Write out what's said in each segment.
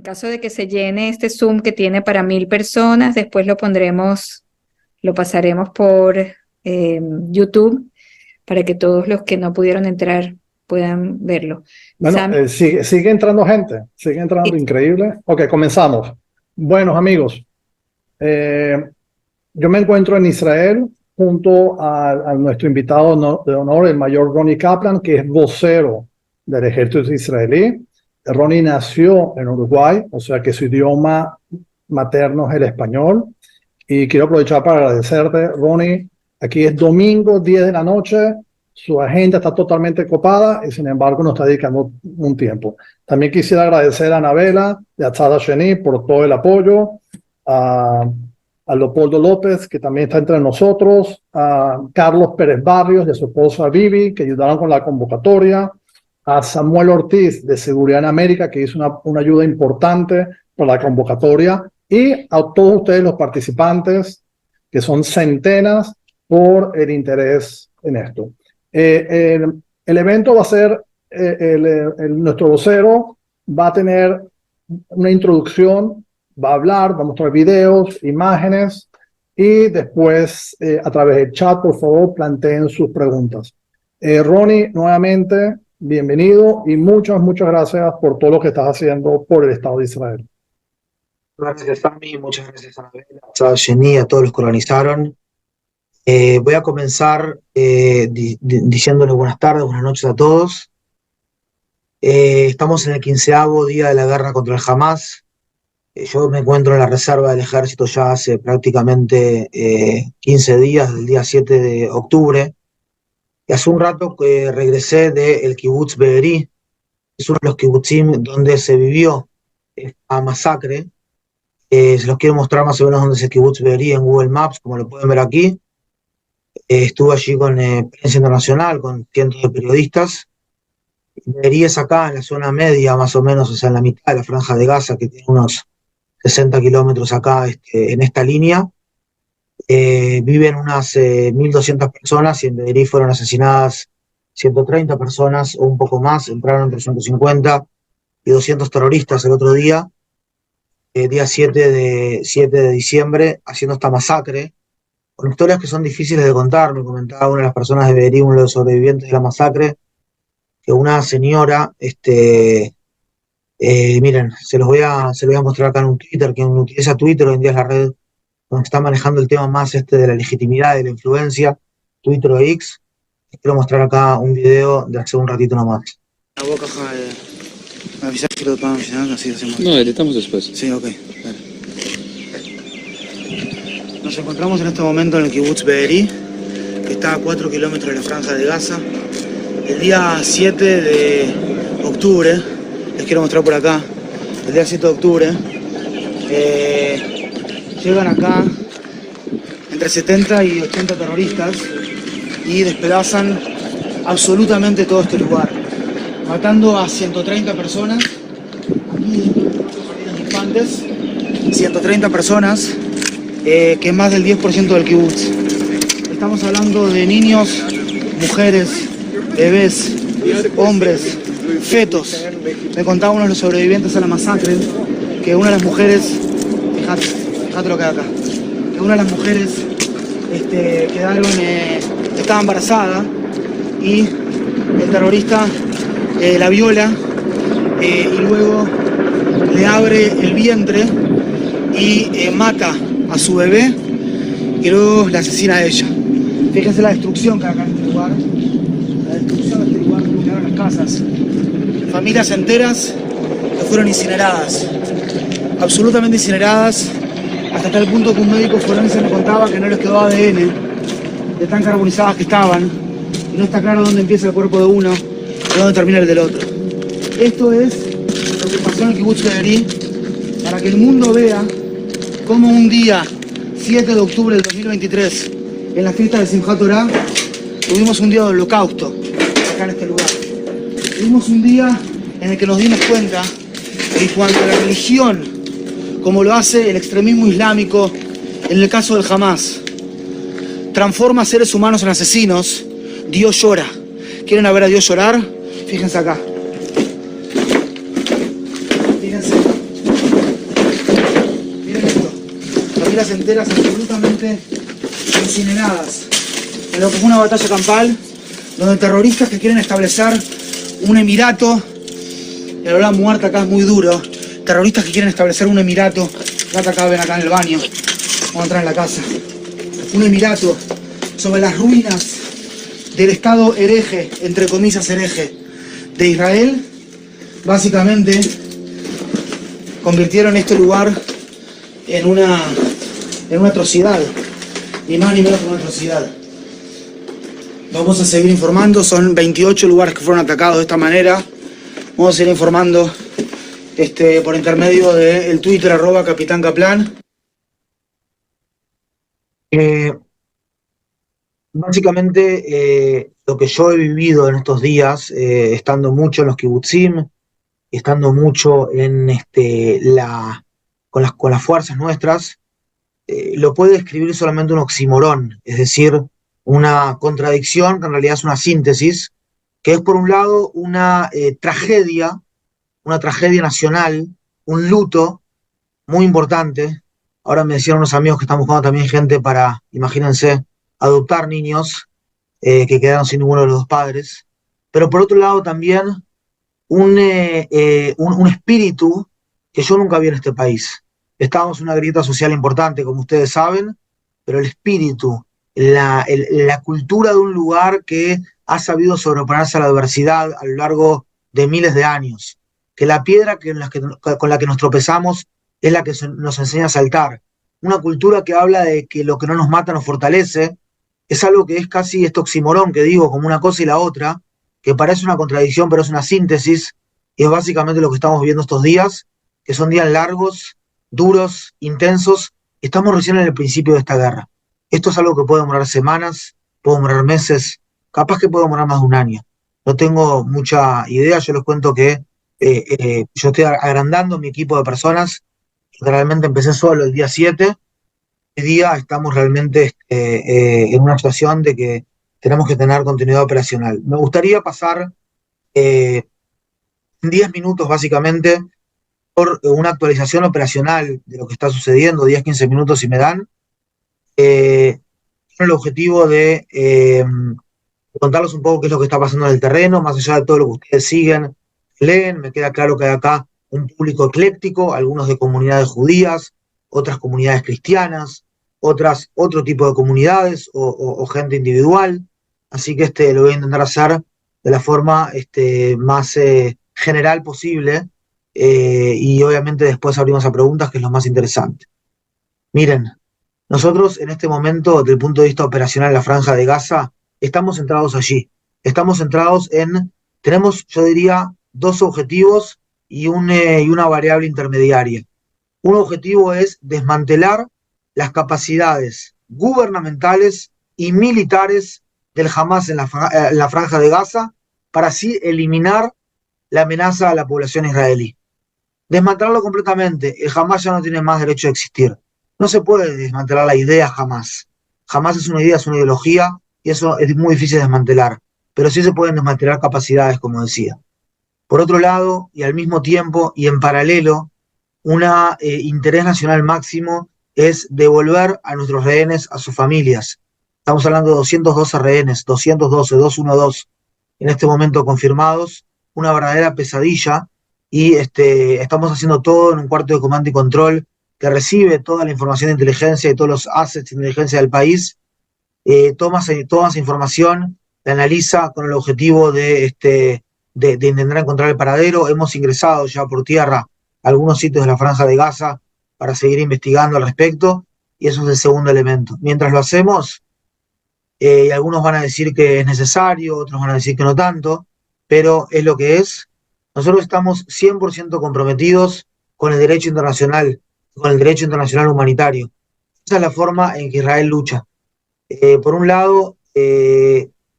caso de que se llene este Zoom que tiene para 1000 personas, después lo pasaremos por YouTube para que todos los que no pudieron entrar puedan verlo. Bueno, Sam, sigue entrando gente, sigue entrando, increíble. Ok, comenzamos. Buenos amigos, yo me encuentro en Israel junto a nuestro invitado de honor, el mayor Ronnie Kaplan, que es vocero del ejército israelí. Ronnie nació en Uruguay, o sea que su idioma materno es el español. Y quiero aprovechar para agradecerte, Ronnie. Aquí es domingo, 10 de la noche. Su agenda está totalmente copada y sin embargo nos está dedicando un tiempo. También quisiera agradecer a Anabela de Atzada Sheni por todo el apoyo, a Leopoldo López, que también está entre nosotros, a Carlos Pérez Barrios y a su esposa Vivi, que ayudaron con la convocatoria, a Samuel Ortiz de Seguridad en América, que hizo una ayuda importante para la convocatoria, y a todos ustedes los participantes, que son centenas, por el interés en esto. El evento va a ser, nuestro vocero va a tener una introducción, va a hablar, va a mostrar videos, imágenes, y después a través del chat, por favor, planteen sus preguntas. Ronnie, nuevamente, bienvenido y muchas gracias por todo lo que estás haciendo por el Estado de Israel. Gracias, Sami, muchas gracias a Anabela, a Jenny, a todos los que organizaron. Voy a comenzar diciéndole buenas tardes, buenas noches a todos. Estamos en el 15º día de la guerra contra el Hamas. Yo me encuentro en la reserva del ejército ya hace prácticamente 15 días, del día 7 de octubre. Y hace un rato que regresé del kibutz Be'eri, es uno de los kibutzim donde se vivió esta masacre. Se los quiero mostrar más o menos dónde es el kibutz Be'eri en Google Maps, como lo pueden ver aquí. Estuve allí con prensa internacional, con cientos de periodistas. Be'eri es acá en la zona media, más o menos, o sea, en la mitad de la franja de Gaza, que tiene unos 60 kilómetros acá en esta línea. Viven unas 1.200 personas y en Be'eri fueron asesinadas 130 personas o un poco más. Entraron entre 150 y 200 terroristas el otro día, día 7 de diciembre, haciendo esta masacre, con historias que son difíciles de contar. Me comentaba una de las personas de Be'eri, uno de los sobrevivientes de la masacre, que una señora, miren, se los voy a mostrar acá en un Twitter, que utiliza Twitter hoy en día es la red donde está manejando el tema más de la legitimidad, de la influencia, Twitter o X. Les quiero mostrar acá un video de hace un ratito nomás. ¿Me avisás que lo podemos mencionar? Así lo hacemos. No, editamos después. Sí, ok. Dale. Nos encontramos en este momento en el kibutz Be'eri, que está a 4 kilómetros de la franja de Gaza. El día 7 de octubre, les quiero mostrar por acá, el día 7 de octubre, llegan acá entre 70 y 80 terroristas y despedazan absolutamente todo este lugar, matando a 130 personas, aquí jardines de infantes, 130 personas, que es más del 10% del kibutz. Estamos hablando de niños, mujeres, bebés, hombres, fetos. Me contaba uno de los sobrevivientes a la masacre que una de las mujeres, fíjate lo que hay acá, que una de las mujeres estaba embarazada y el terrorista la viola y luego le abre el vientre y mata a su bebé y luego la asesina a ella. Fíjense la destrucción que hay acá en este lugar, la destrucción de este lugar, como quedaron las casas. Familias enteras que fueron incineradas, absolutamente incineradas, hasta tal punto que un médico forense me contaba que no les quedó ADN de tan carbonizadas que estaban y no está claro dónde empieza el cuerpo de uno y dónde termina el del otro. Esto es lo que pasó en el kibutz Be'eri, para que el mundo vea cómo un día 7 de octubre del 2023, en la fiesta de Simchat Torah, tuvimos un día de holocausto acá en este lugar. Tuvimos un día en el que nos dimos cuenta que cuando la religión, como lo hace el extremismo islámico en el caso del Hamas, transforma a seres humanos en asesinos, Dios llora. ¿Quieren ver a Dios llorar? Fíjense acá. Fíjense. familias enteras absolutamente incineradas en lo que fue una batalla campal, donde terroristas que quieren establecer un emirato, el olor a muerte acá es muy duro, terroristas que quieren establecer un emirato, acá ven acá en el baño, vamos a entrar en la casa, un emirato sobre las ruinas del Estado hereje, entre comillas hereje, de Israel. Básicamente convirtieron este lugar en una atrocidad, ni más ni menos que una atrocidad. Vamos a seguir informando, son 28 lugares que fueron atacados de esta manera. Vamos a seguir informando por intermedio del Twitter @Capitán Kaplan. Básicamente, lo que yo he vivido en estos días, estando mucho en los kibutzim, estando mucho en con las fuerzas nuestras, lo puede describir solamente un oxímoron, es decir, una contradicción que en realidad es una síntesis, que es por un lado una tragedia nacional, un luto muy importante. Ahora me decían unos amigos que están buscando también gente para, imagínense, adoptar niños que quedaron sin ninguno de los dos padres. Pero por otro lado también un espíritu que yo nunca vi en este país. Estábamos en una grieta social importante, como ustedes saben, pero el espíritu, la cultura de un lugar que ha sabido sobreponerse a la adversidad a lo largo de miles de años, que la piedra con la que nos tropezamos es la que nos enseña a saltar. Una cultura que habla de que lo que no nos mata nos fortalece, es algo que es casi este oxímoron que digo, como una cosa y la otra, que parece una contradicción, pero es una síntesis, y es básicamente lo que estamos viviendo estos días, que son días largos, duros, intensos. Estamos recién en el principio de esta guerra. Esto es algo que puede demorar semanas, puede demorar meses, capaz que puede demorar más de un año. No tengo mucha idea, yo les cuento que yo estoy agrandando mi equipo de personas. Realmente empecé solo el día 7. Hoy día estamos realmente en una situación de que tenemos que tener continuidad operacional. Me gustaría pasar 10 minutos básicamente por una actualización operacional de lo que está sucediendo, 10-15 minutos si me dan, con el objetivo de contarles un poco qué es lo que está pasando en el terreno, más allá de todo lo que ustedes siguen, leen. Me queda claro que hay acá un público ecléctico, algunos de comunidades judías, otras comunidades cristianas, otras otro tipo de comunidades o gente individual. Así que lo voy a intentar hacer de la forma más general posible, y obviamente después abrimos a preguntas, que es lo más interesante. Miren, nosotros en este momento, desde el punto de vista operacional en la Franja de Gaza, estamos centrados allí. Estamos centrados tenemos, yo diría, dos objetivos y una variable intermediaria. Un objetivo es desmantelar las capacidades gubernamentales y militares del Hamás en la Franja de Gaza, para así eliminar la amenaza a la población israelí. Desmantelarlo completamente. El Hamás ya no tiene más derecho a existir. No se puede desmantelar la idea Hamás. Hamás es una idea, es una ideología, y eso es muy difícil de desmantelar. Pero sí se pueden desmantelar capacidades, como decía. Por otro lado, y al mismo tiempo, y en paralelo, un interés nacional máximo es devolver a nuestros rehenes a sus familias. Estamos hablando de 212 rehenes, 212 en este momento confirmados, una verdadera pesadilla, y estamos haciendo todo en un cuarto de comando y control que recibe toda la información de inteligencia y todos los assets de inteligencia del país, toma esa información, la analiza con el objetivo de intentar encontrar el paradero. Hemos ingresado ya por tierra a algunos sitios de la Franja de Gaza para seguir investigando al respecto, y eso es el segundo elemento. Mientras lo hacemos, y algunos van a decir que es necesario, otros van a decir que no tanto, pero es lo que es. Nosotros estamos 100% comprometidos con el derecho internacional humanitario. Esa es la forma en que Israel lucha. Por un lado,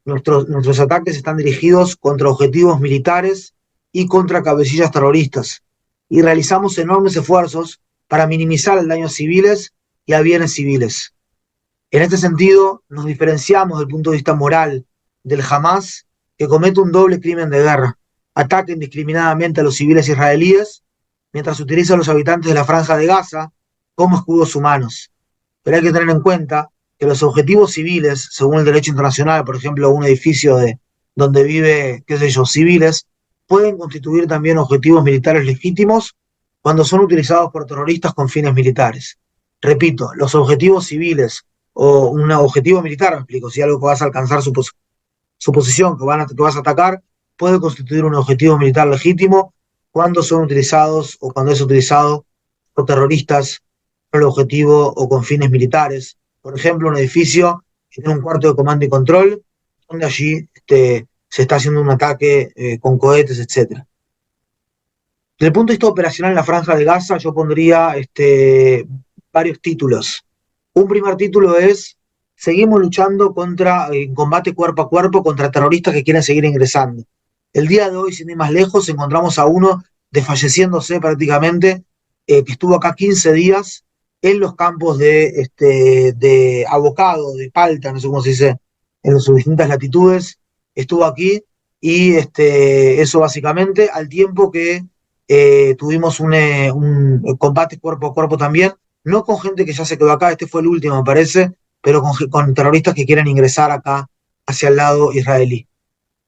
nuestros ataques están dirigidos contra objetivos militares y contra cabecillas terroristas, y realizamos enormes esfuerzos para minimizar el daño a civiles y a bienes civiles. En este sentido, nos diferenciamos desde el punto de vista moral del Hamás, que comete un doble crimen de guerra: ataca indiscriminadamente a los civiles israelíes, mientras utiliza a los habitantes de la Franja de Gaza como escudos humanos. pero hay que tener en cuenta que los objetivos civiles, según el derecho internacional, por ejemplo, un edificio donde vive, qué sé yo, civiles, pueden constituir también objetivos militares legítimos cuando son utilizados por terroristas con fines militares. Repito, los objetivos civiles o un objetivo militar, me explico, si algo que vas a alcanzar su posición, que vas a atacar, puede constituir un objetivo militar legítimo cuando son utilizados o cuando es utilizado por terroristas con el objetivo o con fines militares. Por ejemplo, un edificio que tiene un cuarto de comando y control, donde allí se está haciendo un ataque con cohetes, etc. Desde el punto de vista operacional en la Franja de Gaza, yo pondría varios títulos. Un primer título es: seguimos luchando en combate cuerpo a cuerpo contra terroristas que quieren seguir ingresando. El día de hoy, sin ir más lejos, encontramos a uno desfalleciéndose prácticamente, que estuvo acá 15 días en los campos de Abocado, de Palta, no sé cómo se dice, en sus distintas latitudes, estuvo aquí, y eso básicamente, al tiempo que tuvimos un combate cuerpo a cuerpo también, no con gente que ya se quedó acá, este fue el último me parece, pero con terroristas que quieren ingresar acá hacia el lado israelí.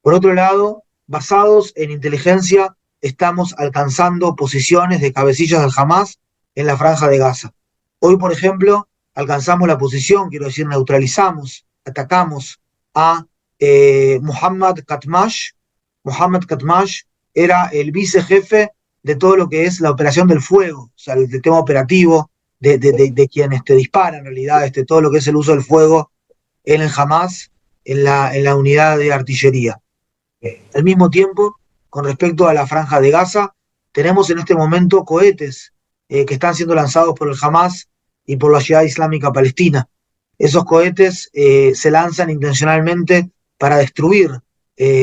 Por otro lado, basados en inteligencia, estamos alcanzando posiciones de cabecillas del Hamas en la Franja de Gaza. Hoy, por ejemplo, alcanzamos la posición, quiero decir, neutralizamos, atacamos a Mohammad Katmash. Mohammad Katmash era el vicejefe de todo lo que es la operación del fuego, o sea, el tema operativo de quien dispara en realidad, todo lo que es el uso del fuego en el Hamas, en la unidad de artillería. Al mismo tiempo, con respecto a la Franja de Gaza, tenemos en este momento cohetes que están siendo lanzados por el Hamas y por la Jihad Islámica Palestina. Esos cohetes se lanzan intencionalmente para destruir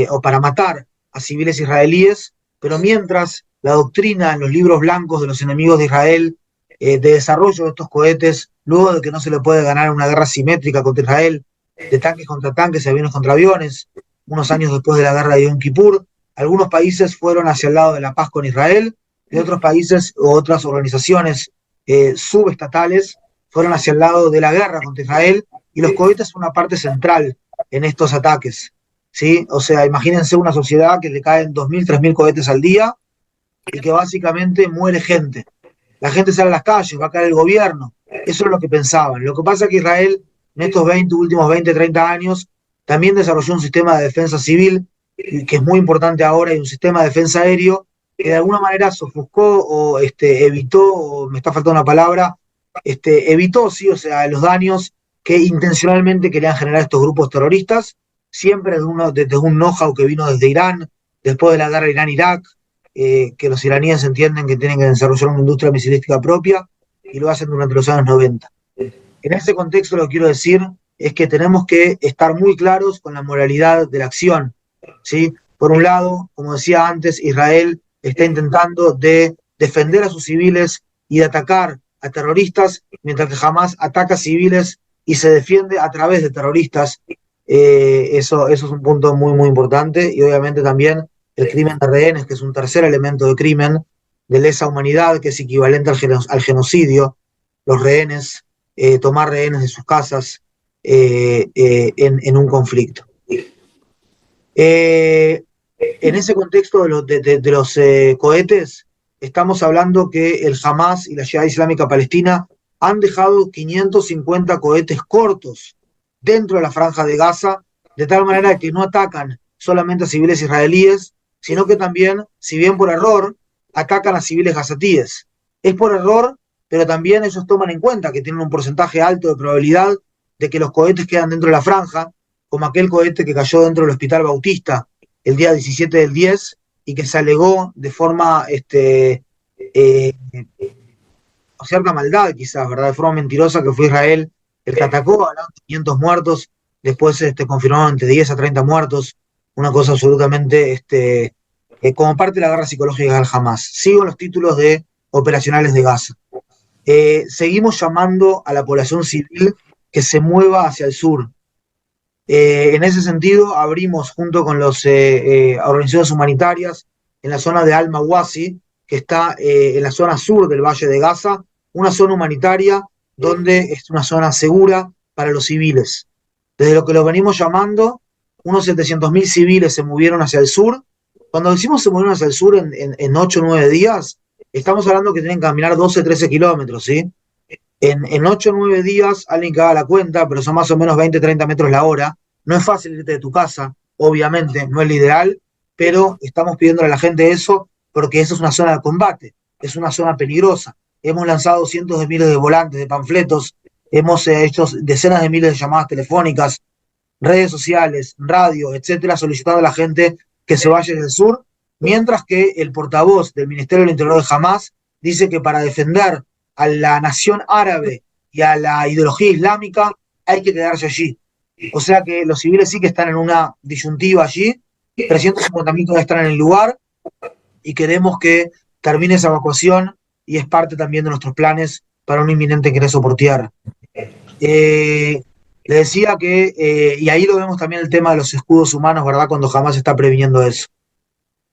o para matar a civiles israelíes, pero mientras la doctrina en los libros blancos de los enemigos de Israel de desarrollo de estos cohetes, luego de que no se le puede ganar una guerra simétrica contra Israel, de tanques contra tanques, aviones contra aviones, unos años después de la guerra de Yom Kippur, algunos países fueron hacia el lado de la paz con Israel, y otros países o otras organizaciones subestatales fueron hacia el lado de la guerra contra Israel, y los cohetes son una parte central en estos ataques, ¿sí? O sea, imagínense una sociedad que le caen 2.000, 3.000 cohetes al día y que básicamente muere gente. La gente sale a las calles, va a caer el gobierno. Eso es lo que pensaban. Lo que pasa es que Israel, en estos últimos 20, 30 años, también desarrolló un sistema de defensa civil, que es muy importante ahora, y un sistema de defensa aéreo, que de alguna manera se ofuscó o evitó, o me está faltando una palabra, evitó, sí, o sea, los daños que intencionalmente querían generar estos grupos terroristas, siempre desde un know-how que vino desde Irán, después de la guerra Irán-Irak, que los iraníes entienden que tienen que desarrollar una industria misilística propia, y lo hacen durante los años 90. En ese contexto lo que quiero decir es que tenemos que estar muy claros con la moralidad de la acción, ¿sí? Por un lado, como decía antes, Israel está intentando de defender a sus civiles y de atacar a terroristas, mientras que Hamas ataca a civiles y se defiende a través de terroristas. Eso es un punto muy, muy importante, y obviamente también el crimen de rehenes, que es un tercer elemento de crimen de lesa humanidad, que es equivalente al genocidio, los rehenes, tomar rehenes de sus casas en un conflicto. En ese contexto de los cohetes, estamos hablando que el Hamas y la Jihad Islámica Palestina han dejado 550 cohetes cortos dentro de la Franja de Gaza, de tal manera que no atacan solamente a civiles israelíes, sino que también, si bien por error, atacan a civiles gazatíes. Es por error, pero también ellos toman en cuenta que tienen un porcentaje alto de probabilidad de que los cohetes quedan dentro de la franja, como aquel cohete que cayó dentro del Hospital Bautista el día 17 del 10, y que se alegó de forma, con cierta maldad quizás, ¿verdad? De forma mentirosa, que fue Israel el que atacó, hablaron de 500 muertos, después confirmaron entre 10 a 30 muertos, una cosa absolutamente, como parte de la guerra psicológica del Hamas. Sigo los títulos operacionales de Gaza. Seguimos llamando a la población civil que se mueva hacia el sur. En ese sentido, abrimos junto con las organizaciones humanitarias en la zona de Al-Mawasi, que está en la zona sur del Valle de Gaza, una zona humanitaria donde es una zona segura para los civiles. Desde lo que lo venimos llamando, unos 700.000 civiles se movieron hacia el sur. Cuando decimos se movieron hacia el sur en 8 o 9 días, estamos hablando que tienen que caminar 12, 13 kilómetros, ¿sí? En 8 o 9 días, alguien que haga la cuenta, pero son más o menos 20, 30 metros la hora. No es fácil irte de tu casa, obviamente, no es lo ideal, pero estamos pidiéndole a la gente eso porque eso es una zona de combate, es una zona peligrosa. Hemos lanzado cientos de miles de volantes, de panfletos, hemos hecho decenas de miles de llamadas telefónicas, redes sociales, radio, etcétera, solicitando a la gente que se vaya del sur, mientras que el portavoz del Ministerio del Interior de Hamás dice que para defender a la nación árabe y a la ideología islámica hay que quedarse allí. O sea que los civiles sí que están en una disyuntiva allí, 350.000 todavía están en el lugar y queremos que termine esa evacuación y es parte también de nuestros planes para un inminente ingreso por tierra. Le decía que, y ahí lo vemos también el tema de los escudos humanos, ¿verdad? Cuando Hamás está previniendo eso.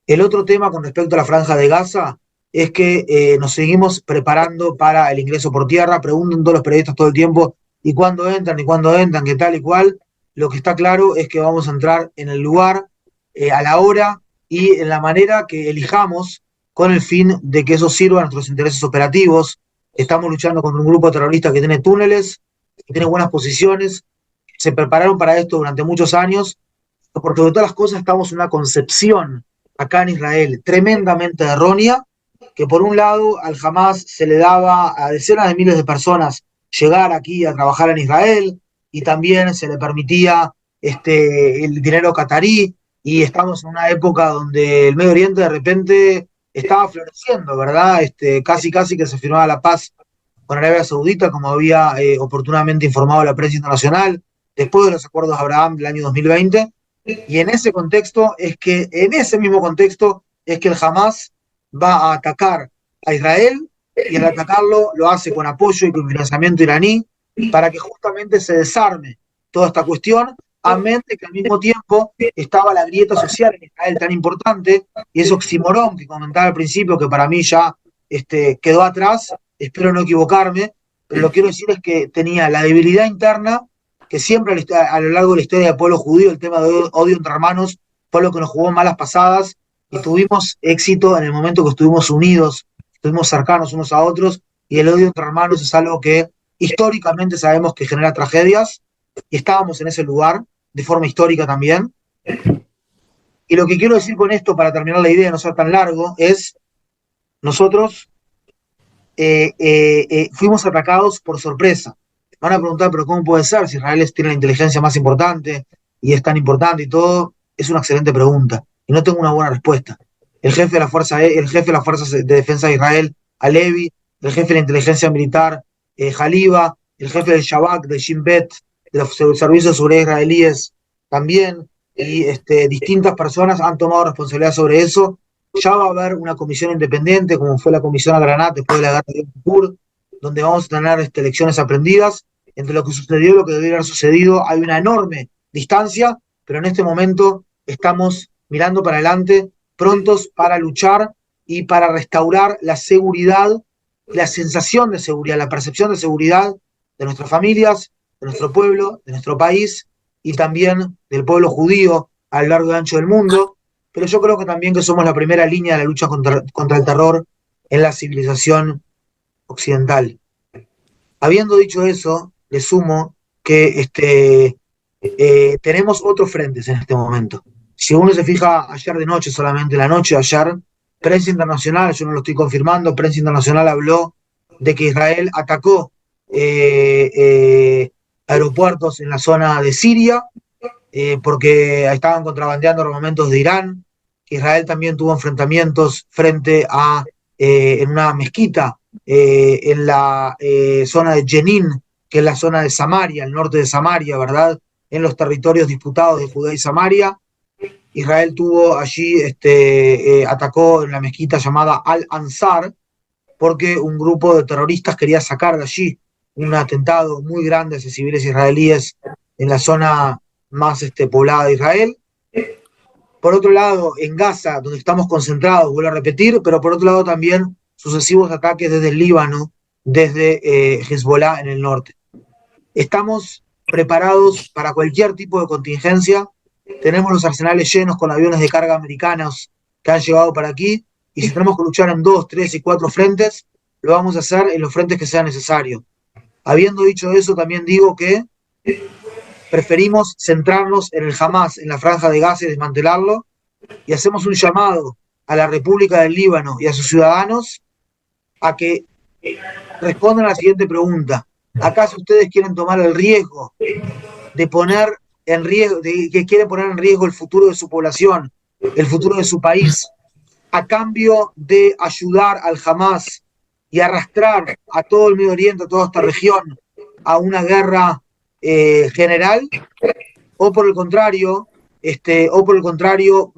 El otro tema con respecto a la franja de Gaza es que nos seguimos preparando para el ingreso por tierra. Preguntan todos los periodistas todo el tiempo, ¿y cuándo entran? ¿Y cuándo entran? ¿Qué tal y cual? Lo que está claro es que vamos a entrar en el lugar, a la hora y en la manera que elijamos con el fin de que eso sirva a nuestros intereses operativos. Estamos luchando contra un grupo terrorista que tiene túneles, que tiene buenas posiciones, se prepararon para esto durante muchos años, porque de todas las cosas estamos en una concepción acá en Israel tremendamente errónea, que por un lado al Hamás se le daba a decenas de miles de personas llegar aquí a trabajar en Israel, y también se le permitía el dinero catarí, y estamos en una época donde el Medio Oriente de repente estaba floreciendo, ¿verdad? Casi que se firmaba la paz con Arabia Saudita, como había oportunamente informado la prensa internacional, después de los acuerdos de Abraham del año 2020, y en ese contexto en ese mismo contexto es que el Hamás va a atacar a Israel, y al atacarlo lo hace con apoyo y con financiamiento iraní, para que justamente se desarme toda esta cuestión, a mente que al mismo tiempo estaba la grieta social en Israel tan importante, y ese oxímoron que comentaba al principio, que para mí ya quedó atrás, espero no equivocarme, pero lo que quiero decir es que tenía la debilidad interna, que siempre a lo largo de la historia del pueblo judío, el tema de odio entre hermanos fue lo que nos jugó malas pasadas, y tuvimos éxito en el momento que estuvimos unidos, estuvimos cercanos unos a otros, y el odio entre hermanos es algo que históricamente sabemos que genera tragedias, y estábamos en ese lugar, de forma histórica también. Y lo que quiero decir con esto, para terminar la idea, no ser tan largo, es nosotros fuimos atacados por sorpresa. Van a preguntar, pero ¿cómo puede ser si Israel tiene la inteligencia más importante y es tan importante y todo? Es una excelente pregunta y no tengo una buena respuesta. El jefe de las fuerzas de defensa de Israel, Alevi, el jefe de la inteligencia militar, Haliva, el jefe del Shabak, del Shin Bet, de los servicios de seguridad israelíes también, y distintas personas han tomado responsabilidad sobre eso. Ya va a haber una comisión independiente, como fue la comisión Agranat después de la guerra de Yom Kippur, donde vamos a tener lecciones aprendidas. Entre lo que sucedió y lo que debería haber sucedido hay una enorme distancia, pero en este momento estamos mirando para adelante, prontos para luchar y para restaurar la seguridad, la sensación de seguridad, la percepción de seguridad de nuestras familias, de nuestro pueblo, de nuestro país y también del pueblo judío a lo largo y ancho del mundo. Pero yo creo que también que somos la primera línea de la lucha contra el terror en la civilización occidental. Habiendo dicho eso, le sumo que tenemos otros frentes en este momento. Si uno se fija ayer de noche, solamente la noche de ayer, prensa internacional, yo no lo estoy confirmando, prensa internacional habló de que Israel atacó aeropuertos en la zona de Siria, porque estaban contrabandeando armamentos de Irán. Israel también tuvo enfrentamientos frente a en una mezquita en la zona de Jenin, que es la zona de Samaria, el norte de Samaria, ¿verdad? En los territorios disputados de Judea y Samaria. Israel tuvo allí, atacó en la mezquita llamada Al-Ansar, porque un grupo de terroristas quería sacar de allí un atentado muy grande hacia civiles israelíes en la zona más poblada de Israel. Por otro lado, en Gaza, donde estamos concentrados, vuelvo a repetir, pero por otro lado también sucesivos ataques desde el Líbano desde Hezbollah en el norte. Estamos preparados para cualquier tipo de contingencia. Tenemos los arsenales llenos con aviones de carga americanos que han llegado para aquí, y si tenemos que luchar en 2, 3 y 4 frentes, lo vamos a hacer en los frentes que sea necesario. Habiendo dicho eso, también digo que preferimos centrarnos en el Hamas, en la franja de Gaza, y desmantelarlo, y hacemos un llamado a la República del Líbano y a sus ciudadanos a que respondan a la siguiente pregunta: ¿acaso ustedes quieren tomar el riesgo de poner en riesgo, que quieren poner en riesgo el futuro de su población, el futuro de su país, a cambio de ayudar al Hamas y arrastrar a todo el Medio Oriente, a toda esta región, a una guerra general? O por el contrario,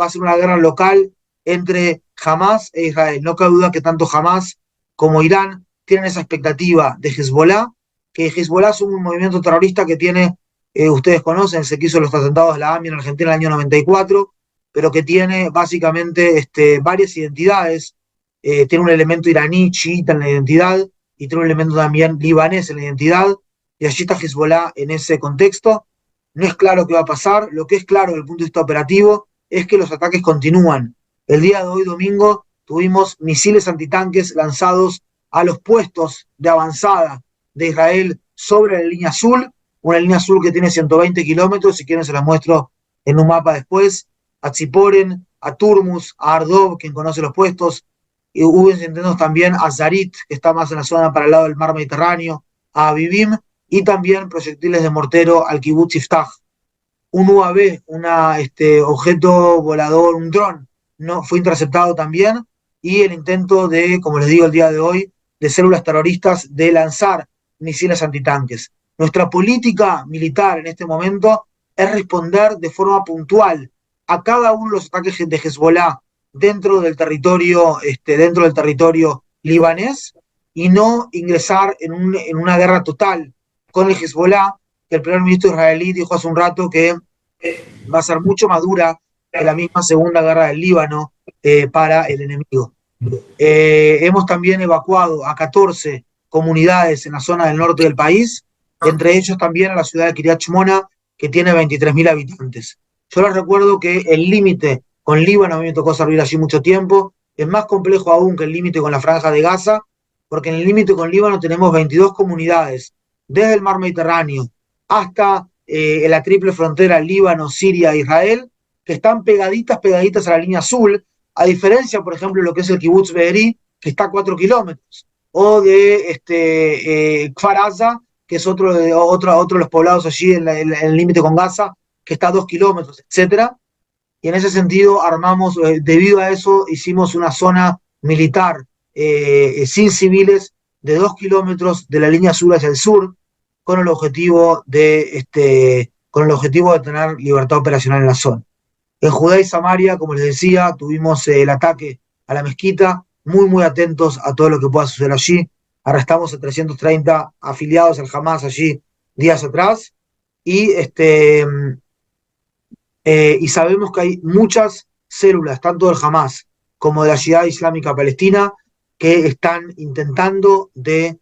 va a ser una guerra local entre Hamas e Israel. No cabe duda que tanto Hamas como Irán tienen esa expectativa de Hezbollah, que Hezbollah es un movimiento terrorista que tiene, ustedes conocen, se quiso los atentados de la AMI en Argentina en el año 94, pero que tiene básicamente varias identidades. Tiene un elemento iraní, chiita en la identidad, y tiene un elemento también libanés en la identidad, y allí está Hezbollah en ese contexto. No es claro qué va a pasar. Lo que es claro desde el punto de vista operativo es que los ataques continúan. El día de hoy, domingo, tuvimos misiles antitanques lanzados a los puestos de avanzada de Israel sobre la línea azul, una línea azul que tiene 120 kilómetros, si quieren se la muestro en un mapa después, a Tziporen, a Turmus, a Ardov, quien conoce los puestos, y hubo intentos también a Zarit, que está más en la zona para el lado del mar Mediterráneo, a Avivim, y también proyectiles de mortero al Kibbutz Yiftach. Un UAV, objeto volador, un dron, no, fue interceptado también, y el intento de, como les digo el día de hoy, de células terroristas de lanzar misiles antitanques. Nuestra política militar en este momento es responder de forma puntual a cada uno de los ataques de Hezbollah dentro del territorio libanés, y no ingresar en una guerra total con el Hezbollah, que el primer ministro israelí dijo hace un rato que va a ser mucho más dura que la misma segunda guerra del Líbano para el enemigo. Hemos también evacuado a 14 comunidades en la zona del norte del país, entre ellos también a la ciudad de Kiryat Shmona, que tiene 23.000 habitantes. Yo les recuerdo que el límite con Líbano, a mí me tocó servir allí mucho tiempo, es más complejo aún que el límite con la franja de Gaza, porque en el límite con Líbano tenemos 22 comunidades, desde el mar Mediterráneo hasta la triple frontera Líbano, Siria e Israel, que están pegaditas a la línea azul, a diferencia, por ejemplo, de lo que es el Kibbutz Be'eri, que está a 4 kilómetros, o de Kfar Aza, que es otro de los poblados allí en el límite con Gaza, que está a 2 kilómetros, etcétera. Y en ese sentido debido a eso, hicimos una zona militar sin civiles de 2 kilómetros de la línea azul hacia el sur, con el objetivo de tener libertad operacional en la zona. En Judea y Samaria, como les decía, tuvimos el ataque a la mezquita, muy atentos a todo lo que pueda suceder allí. Arrestamos a 330 afiliados al Hamas allí días atrás, y sabemos que hay muchas células, tanto del Hamas como de la Yihad Islámica Palestina, que están intentando de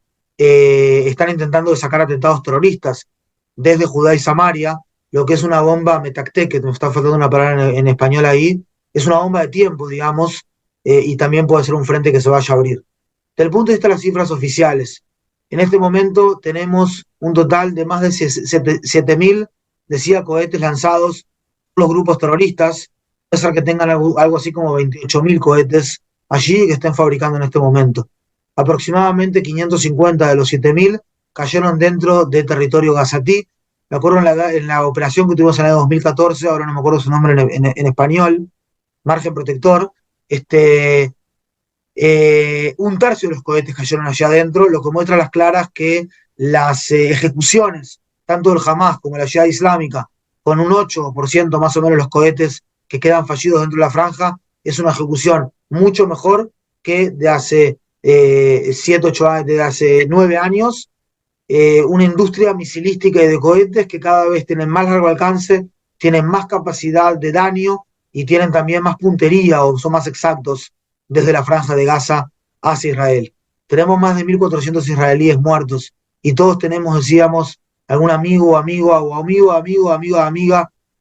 sacar atentados terroristas desde Judea y Samaria, lo que es una bomba metacté, que me está faltando una palabra en español ahí, es una bomba de tiempo, digamos, y también puede ser un frente que se vaya a abrir. Desde el punto de vista de las cifras oficiales, en este momento tenemos un total de más de 7.000, decía, cohetes lanzados por los grupos terroristas. Puede ser que tengan algo así como 28.000 cohetes allí que estén fabricando en este momento. Aproximadamente 550 de los 7.000 cayeron dentro de territorio gazatí. Me acuerdo en la operación que tuvimos en el 2014, ahora no me acuerdo su nombre en español, Margen Protector, un tercio de los cohetes cayeron allá adentro, lo que muestra a las claras que las ejecuciones, tanto del Hamas como de la Yihad Islámica, con un 8% más o menos los cohetes que quedan fallidos dentro de la franja, es una ejecución mucho mejor que de hace 9 años, una industria misilística y de cohetes que cada vez tienen más largo alcance, tienen más capacidad de daño y tienen también más puntería, o son más exactos desde la franja de Gaza hacia Israel. tenemos más de 1.400 israelíes muertos y todos tenemos, decíamos, algún amigo, amiga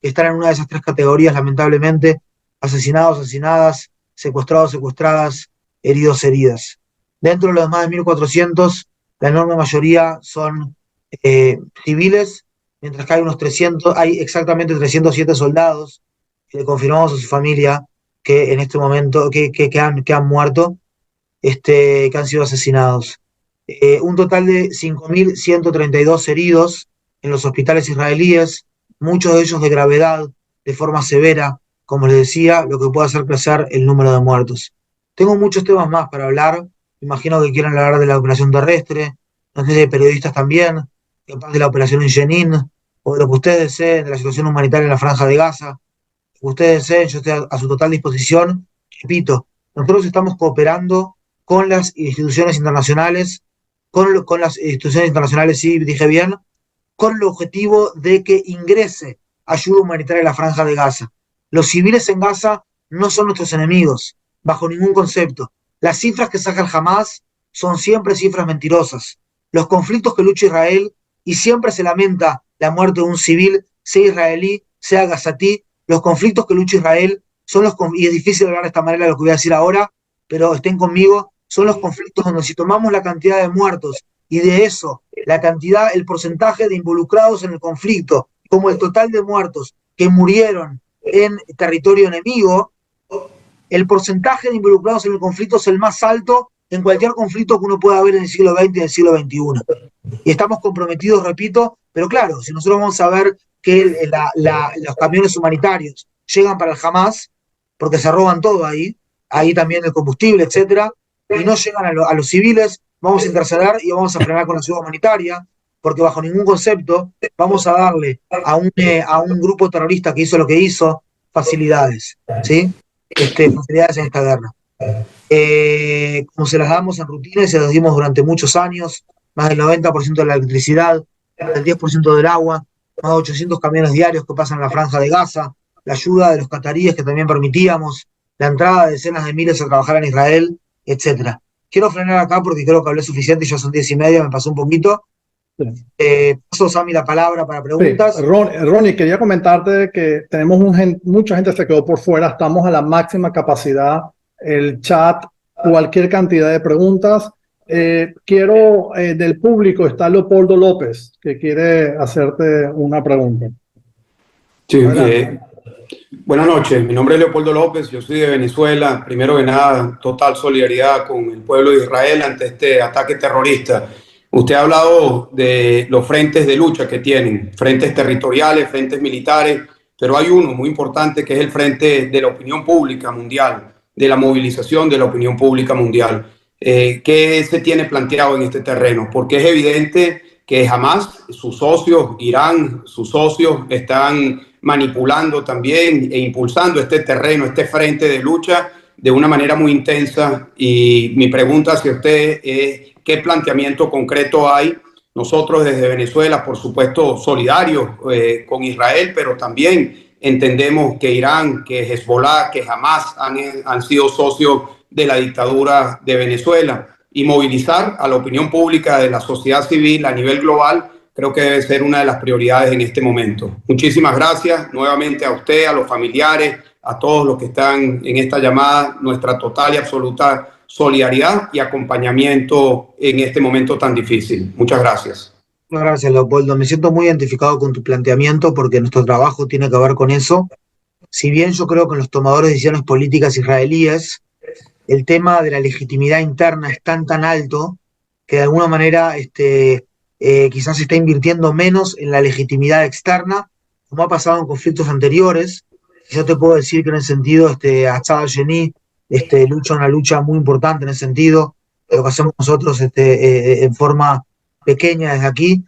que están en una de esas tres categorías, lamentablemente, asesinados, asesinadas, secuestrados, secuestradas, heridos, heridas. Dentro de los más de 1.400, la enorme mayoría son civiles, mientras que hay exactamente 307 soldados que le confirmamos a su familia que en este momento que han muerto, que han sido asesinados. Un total de 5.132 heridos en los hospitales israelíes, muchos de ellos de gravedad, de forma severa, como les decía, lo que puede hacer crecer el número de muertos. Tengo muchos temas más para hablar, imagino que quieren hablar de la operación terrestre, no sé si hay periodistas también, capaz de la operación en Jenin, o de lo que ustedes deseen, de la situación humanitaria en la Franja de Gaza. Ustedes deseen, yo estoy a su total disposición. Repito, nosotros estamos cooperando con las instituciones internacionales, sí, dije bien, con el objetivo de que ingrese ayuda humanitaria a la Franja de Gaza. Los civiles en Gaza no son nuestros enemigos, bajo ningún concepto. Las cifras que saca el Hamas son siempre cifras mentirosas. Los conflictos que lucha Israel, y siempre se lamenta la muerte de un civil, sea israelí, sea gazatí, los conflictos que lucha Israel son y es difícil hablar de esta manera lo que voy a decir ahora, pero estén conmigo, son los conflictos donde si tomamos la cantidad de muertos y de eso, el porcentaje de involucrados en el conflicto, como el total de muertos que murieron en territorio enemigo, el porcentaje de involucrados en el conflicto es el más alto en cualquier conflicto que uno pueda ver en el siglo XX y en el siglo XXI. Y estamos comprometidos, repito, pero claro, si nosotros vamos a ver que los camiones humanitarios llegan para el Hamas, porque se roban todo ahí también el combustible, etcétera, y no llegan a los civiles, vamos a interceder y vamos a frenar con la ayuda humanitaria, porque bajo ningún concepto vamos a darle a un grupo terrorista que hizo lo que hizo facilidades, ¿sí? Facilidades en esta guerra. Como se las damos en rutina y se las dimos durante muchos años, más del 90% de la electricidad, más del 10% del agua, más de 800 camiones diarios que pasan en la Franja de Gaza, la ayuda de los cataríes que también permitíamos, la entrada de decenas de miles a trabajar en Israel, etc. Quiero frenar acá porque creo que hablé suficiente y ya son 10:30, me pasó un poquito. Paso, Sami, la palabra para preguntas. Sí. Ronnie, quería comentarte que tenemos mucha gente se quedó por fuera, estamos a la máxima capacidad, el chat, cualquier cantidad de preguntas. Quiero, del público está Leopoldo López, que quiere hacerte una pregunta. Sí, buenas noches, mi nombre es Leopoldo López, yo soy de Venezuela. Primero que nada, total solidaridad con el pueblo de Israel ante este ataque terrorista. Usted ha hablado de los frentes de lucha que tienen, frentes territoriales, frentes militares, pero hay uno muy importante que es el frente de la opinión pública mundial, de la movilización de la opinión pública mundial. ¿Qué se tiene planteado en este terreno? Porque es evidente que Hamas, sus socios, Irán, sus socios están manipulando también e impulsando este terreno, este frente de lucha de una manera muy intensa. Y mi pregunta hacia usted es ¿qué planteamiento concreto hay? Nosotros desde Venezuela, por supuesto, solidarios con Israel, pero también entendemos que Irán, que Hezbollah, que Hamas han sido socios de la dictadura de Venezuela, y movilizar a la opinión pública de la sociedad civil a nivel global creo que debe ser una de las prioridades en este momento. Muchísimas gracias nuevamente a usted, a los familiares, a todos los que están en esta llamada, nuestra total y absoluta solidaridad y acompañamiento en este momento tan difícil. Muchas gracias. Muchas gracias, Leopoldo. Me siento muy identificado con tu planteamiento porque nuestro trabajo tiene que ver con eso. Si bien yo creo que en los tomadores de decisiones políticas israelíes el tema de la legitimidad interna es tan alto que de alguna manera quizás se está invirtiendo menos en la legitimidad externa, como ha pasado en conflictos anteriores. Yo te puedo decir que en ese sentido Atzad al-Sheni lucha una lucha muy importante en ese sentido, lo que hacemos nosotros en forma pequeña desde aquí.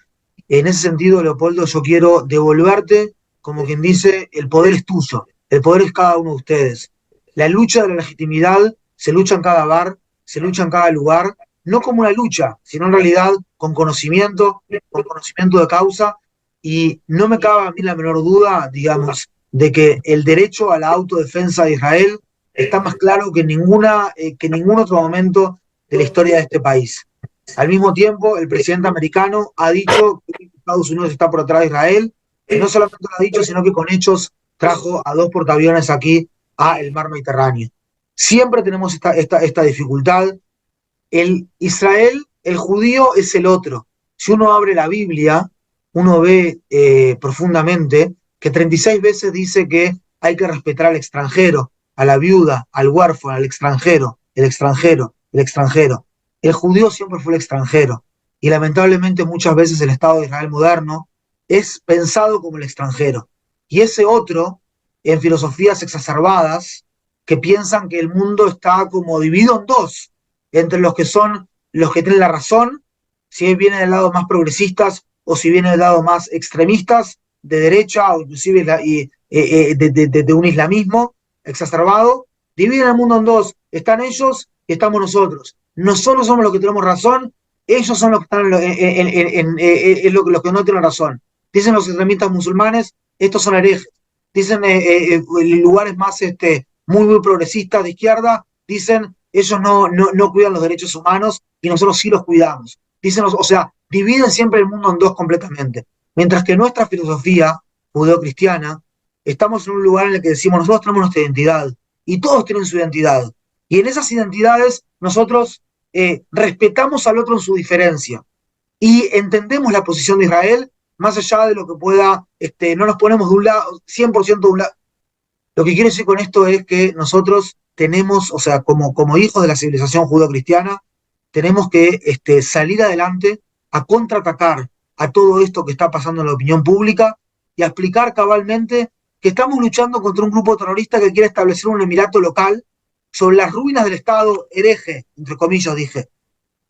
En ese sentido, Leopoldo, yo quiero devolverte, como quien dice, el poder es tuyo, el poder es cada uno de ustedes. La lucha de la legitimidad se lucha en cada bar, se lucha en cada lugar, no como una lucha, sino en realidad con conocimiento de causa, y no me cabe a mí la menor duda, digamos, de que el derecho a la autodefensa de Israel está más claro que en ningún otro momento de la historia de este país. Al mismo tiempo, el presidente americano ha dicho que Estados Unidos está por atrás de Israel, y no solamente lo ha dicho, sino que con hechos trajo a 2 portaaviones aquí a el mar Mediterráneo. Siempre tenemos esta dificultad. El Israel, el judío es el otro. Si uno abre la Biblia, uno ve profundamente que 36 veces dice que hay que respetar al extranjero, a la viuda, al huérfano, al extranjero, el extranjero, el extranjero. El judío siempre fue el extranjero. Y lamentablemente muchas veces el Estado de Israel moderno es pensado como el extranjero. Y ese otro, en filosofías exacerbadas, que piensan que el mundo está como dividido en 2, entre los que son los que tienen la razón, si viene del lado más progresistas o si viene del lado más extremistas, de derecha o inclusive de un islamismo exacerbado, dividen el mundo en 2, están ellos y estamos nosotros. Nosotros somos los que tenemos razón, ellos son los que están los que no tienen razón. Dicen los extremistas musulmanes, estos son herejes. Dicen lugares más muy progresistas de izquierda, dicen ellos no cuidan los derechos humanos y nosotros sí los cuidamos. Dicen, o sea, dividen siempre el mundo en 2 completamente. Mientras que nuestra filosofía judeocristiana, estamos en un lugar en el que decimos, nosotros tenemos nuestra identidad y todos tienen su identidad. Y en esas identidades nosotros respetamos al otro en su diferencia y entendemos la posición de Israel más allá de lo que pueda, no nos ponemos de un lado, 100% de un lado. Lo que quiero decir con esto es que nosotros tenemos, o sea, como hijos de la civilización judeocristiana, tenemos que salir adelante a contraatacar a todo esto que está pasando en la opinión pública y a explicar cabalmente que estamos luchando contra un grupo terrorista que quiere establecer un emirato local sobre las ruinas del Estado hereje, entre comillas dije,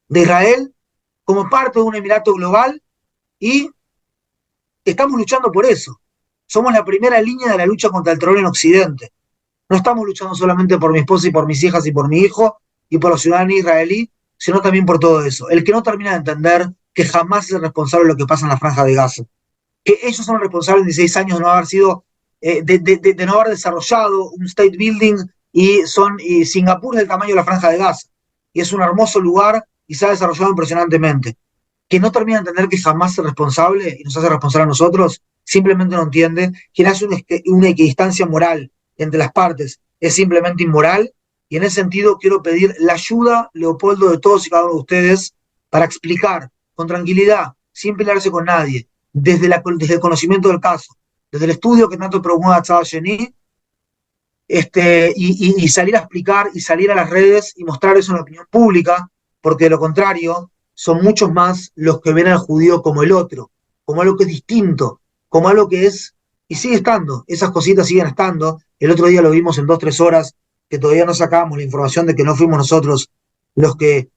de Israel, como parte de un emirato global, y estamos luchando por eso. Somos la primera línea de la lucha contra el terror en Occidente. No estamos luchando solamente por mi esposa y por mis hijas y por mi hijo y por la ciudadanía israelí, sino también por todo eso. El que no termina de entender que jamás es el responsable de lo que pasa en la Franja de Gaza, que ellos son responsables en 16 años de no haber sido, de no haber desarrollado un state building, y Singapur es del tamaño de la Franja de Gaza, y es un hermoso lugar y se ha desarrollado impresionantemente. Que no termina de entender que jamás es responsable y nos hace responsable a nosotros, simplemente no entiende. Quien hace una equidistancia moral entre las partes es simplemente inmoral, y en ese sentido quiero pedir la ayuda, Leopoldo, de todos y cada uno de ustedes para explicar con tranquilidad, sin pelearse con nadie, desde el conocimiento del caso, desde el estudio que tanto promueve Tzad Sheni, y salir a explicar y salir a las redes y mostrar eso en la opinión pública, porque de lo contrario son muchos más los que ven al judío como el otro, como algo que es distinto, como algo que es, y sigue estando, esas cositas siguen estando. El otro día lo vimos en 2-3 horas, que todavía no sacamos la información de que no fuimos nosotros los que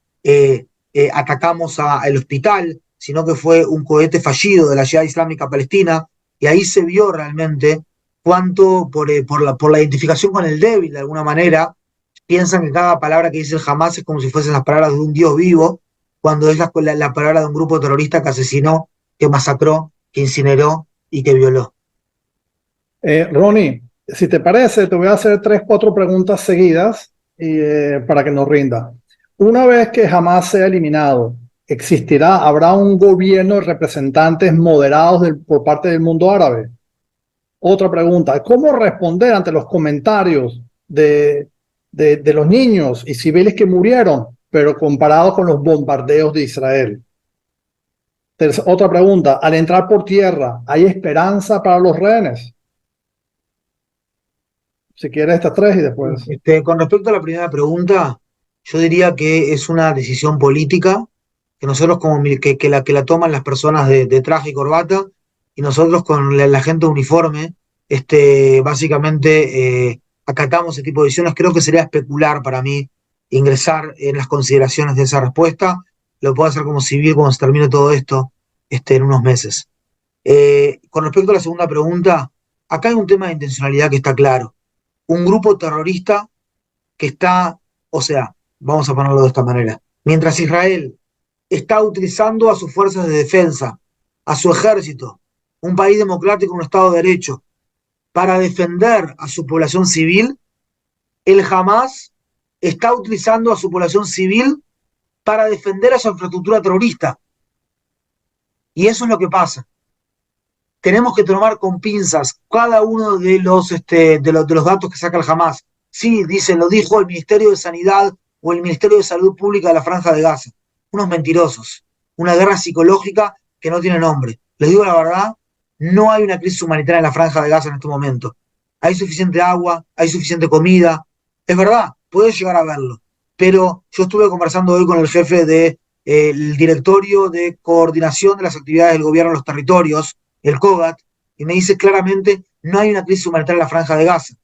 atacamos al hospital, sino que fue un cohete fallido de la Jihad Islámica Palestina, y ahí se vio realmente cuánto, por la identificación con el débil, de alguna manera, piensan que cada palabra que dice el Hamas es como si fuesen las palabras de un Dios vivo, cuando es la palabra de un grupo terrorista que asesinó, que masacró, que incineró y que violó. Ronnie, si te parece, te voy a hacer 3-4 preguntas seguidas para que nos rinda. Una vez que Hamas sea eliminado, ¿habrá un gobierno de representantes moderados por parte del mundo árabe? Otra pregunta, ¿cómo responder ante los comentarios de los niños y civiles que murieron, pero comparados con los bombardeos de Israel? Otra pregunta, al entrar por tierra, ¿hay esperanza para los rehenes? Si quieres estas 3 y después. Con respecto a la primera pregunta, yo diría que es una decisión política, que nosotros que la toman las personas de traje y corbata, y nosotros con la gente de uniforme, básicamente acatamos ese tipo de decisiones. Creo que sería especular para mí ingresar en las consideraciones de esa respuesta. Lo puedo hacer como civil cuando se termine todo esto en unos meses. Con respecto a la segunda pregunta, acá hay un tema de intencionalidad que está claro. Un grupo terrorista que está, o sea, vamos a ponerlo de esta manera, mientras Israel está utilizando a sus fuerzas de defensa, a su ejército, un país democrático, un Estado de Derecho, para defender a su población civil, el Hamas está utilizando a su población civil para defender a esa infraestructura terrorista. Y eso es lo que pasa. Tenemos que tomar con pinzas cada uno de los datos que saca el Hamas. Sí, lo dijo el Ministerio de Sanidad o el Ministerio de Salud Pública de la Franja de Gaza. Unos mentirosos. Una guerra psicológica que no tiene nombre. Les digo la verdad, no hay una crisis humanitaria en la Franja de Gaza en este momento. Hay suficiente agua, hay suficiente comida. Es verdad, puede llegar a verlo. Pero yo estuve conversando hoy con el jefe del Directorio de Coordinación de las Actividades del Gobierno en los Territorios, el COGAT, y me dice claramente, no hay una crisis humanitaria en la Franja de Gaza.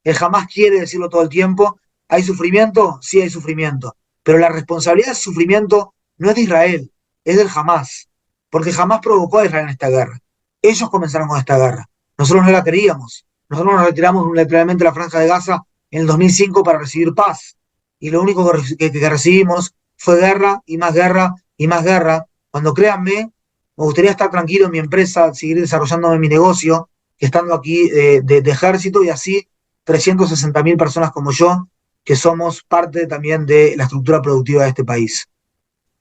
Él jamás quiere decirlo todo el tiempo. ¿Hay sufrimiento? Sí hay sufrimiento. Pero la responsabilidad de ese sufrimiento no es de Israel, es del Hamas. Porque Hamas provocó a Israel en esta guerra. Ellos comenzaron con esta guerra. Nosotros no la queríamos. Nosotros nos retiramos unilateralmente de la Franja de Gaza en el 2005 para recibir paz. Y lo único que recibimos fue guerra y más guerra y más guerra. Cuando créanme, me gustaría estar tranquilo en mi empresa, seguir desarrollándome mi negocio, que estando aquí de ejército, y así 360.000 personas como yo, que somos parte también de la estructura productiva de este país.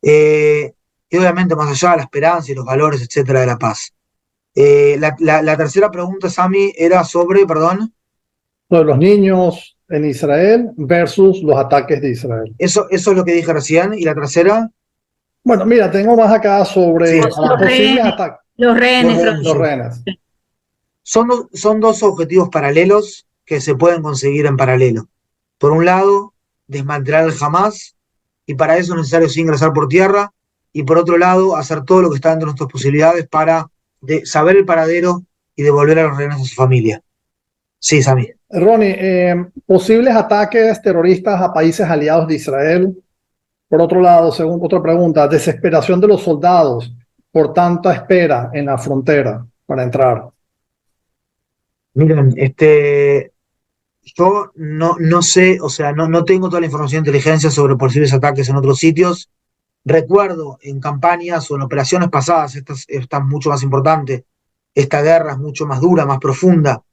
Y obviamente más allá de la esperanza y los valores, etcétera, de la paz. La tercera pregunta, Sami, era sobre, perdón. Sobre los niños en Israel versus los ataques de Israel. Eso es lo que dije recién. ¿Y la tercera? Bueno, mira, tengo más acá sobre Sí. posibles ataques. Los rehenes. Los rehenes. Son dos objetivos paralelos que se pueden conseguir en paralelo. Por un lado, desmantelar el Hamas, y para eso es necesario sí ingresar por tierra, y por otro lado, hacer todo lo que está dentro de nuestras posibilidades para saber el paradero y devolver a los rehenes a su familia. Sí, Sami. Ronnie, posibles ataques terroristas a países aliados de Israel. Por otro lado, según otra pregunta, desesperación de los soldados por tanta espera en la frontera para entrar. Miren, yo no sé, o sea, no tengo toda la información de inteligencia sobre posibles ataques en otros sitios. Recuerdo en campañas o en operaciones pasadas, esta es mucho más importante, esta guerra es mucho más dura, más profunda.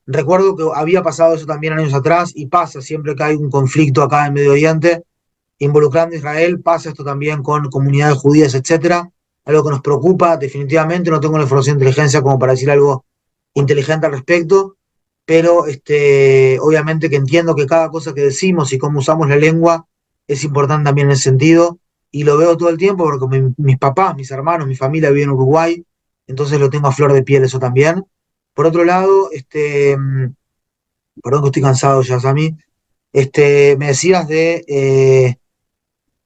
Recuerdo que había pasado eso también años atrás, y pasa siempre que hay un conflicto acá en Medio Oriente involucrando a Israel, pasa esto también con comunidades judías, etcétera. Algo que nos preocupa definitivamente. No tengo la información de inteligencia como para decir algo inteligente al respecto, pero obviamente que entiendo que cada cosa que decimos y cómo usamos la lengua es importante también en ese sentido, y lo veo todo el tiempo porque mis papás, mis hermanos, mi familia viven en Uruguay, entonces lo tengo a flor de piel eso también. Por otro lado, perdón que estoy cansado ya, Sami, me decías de...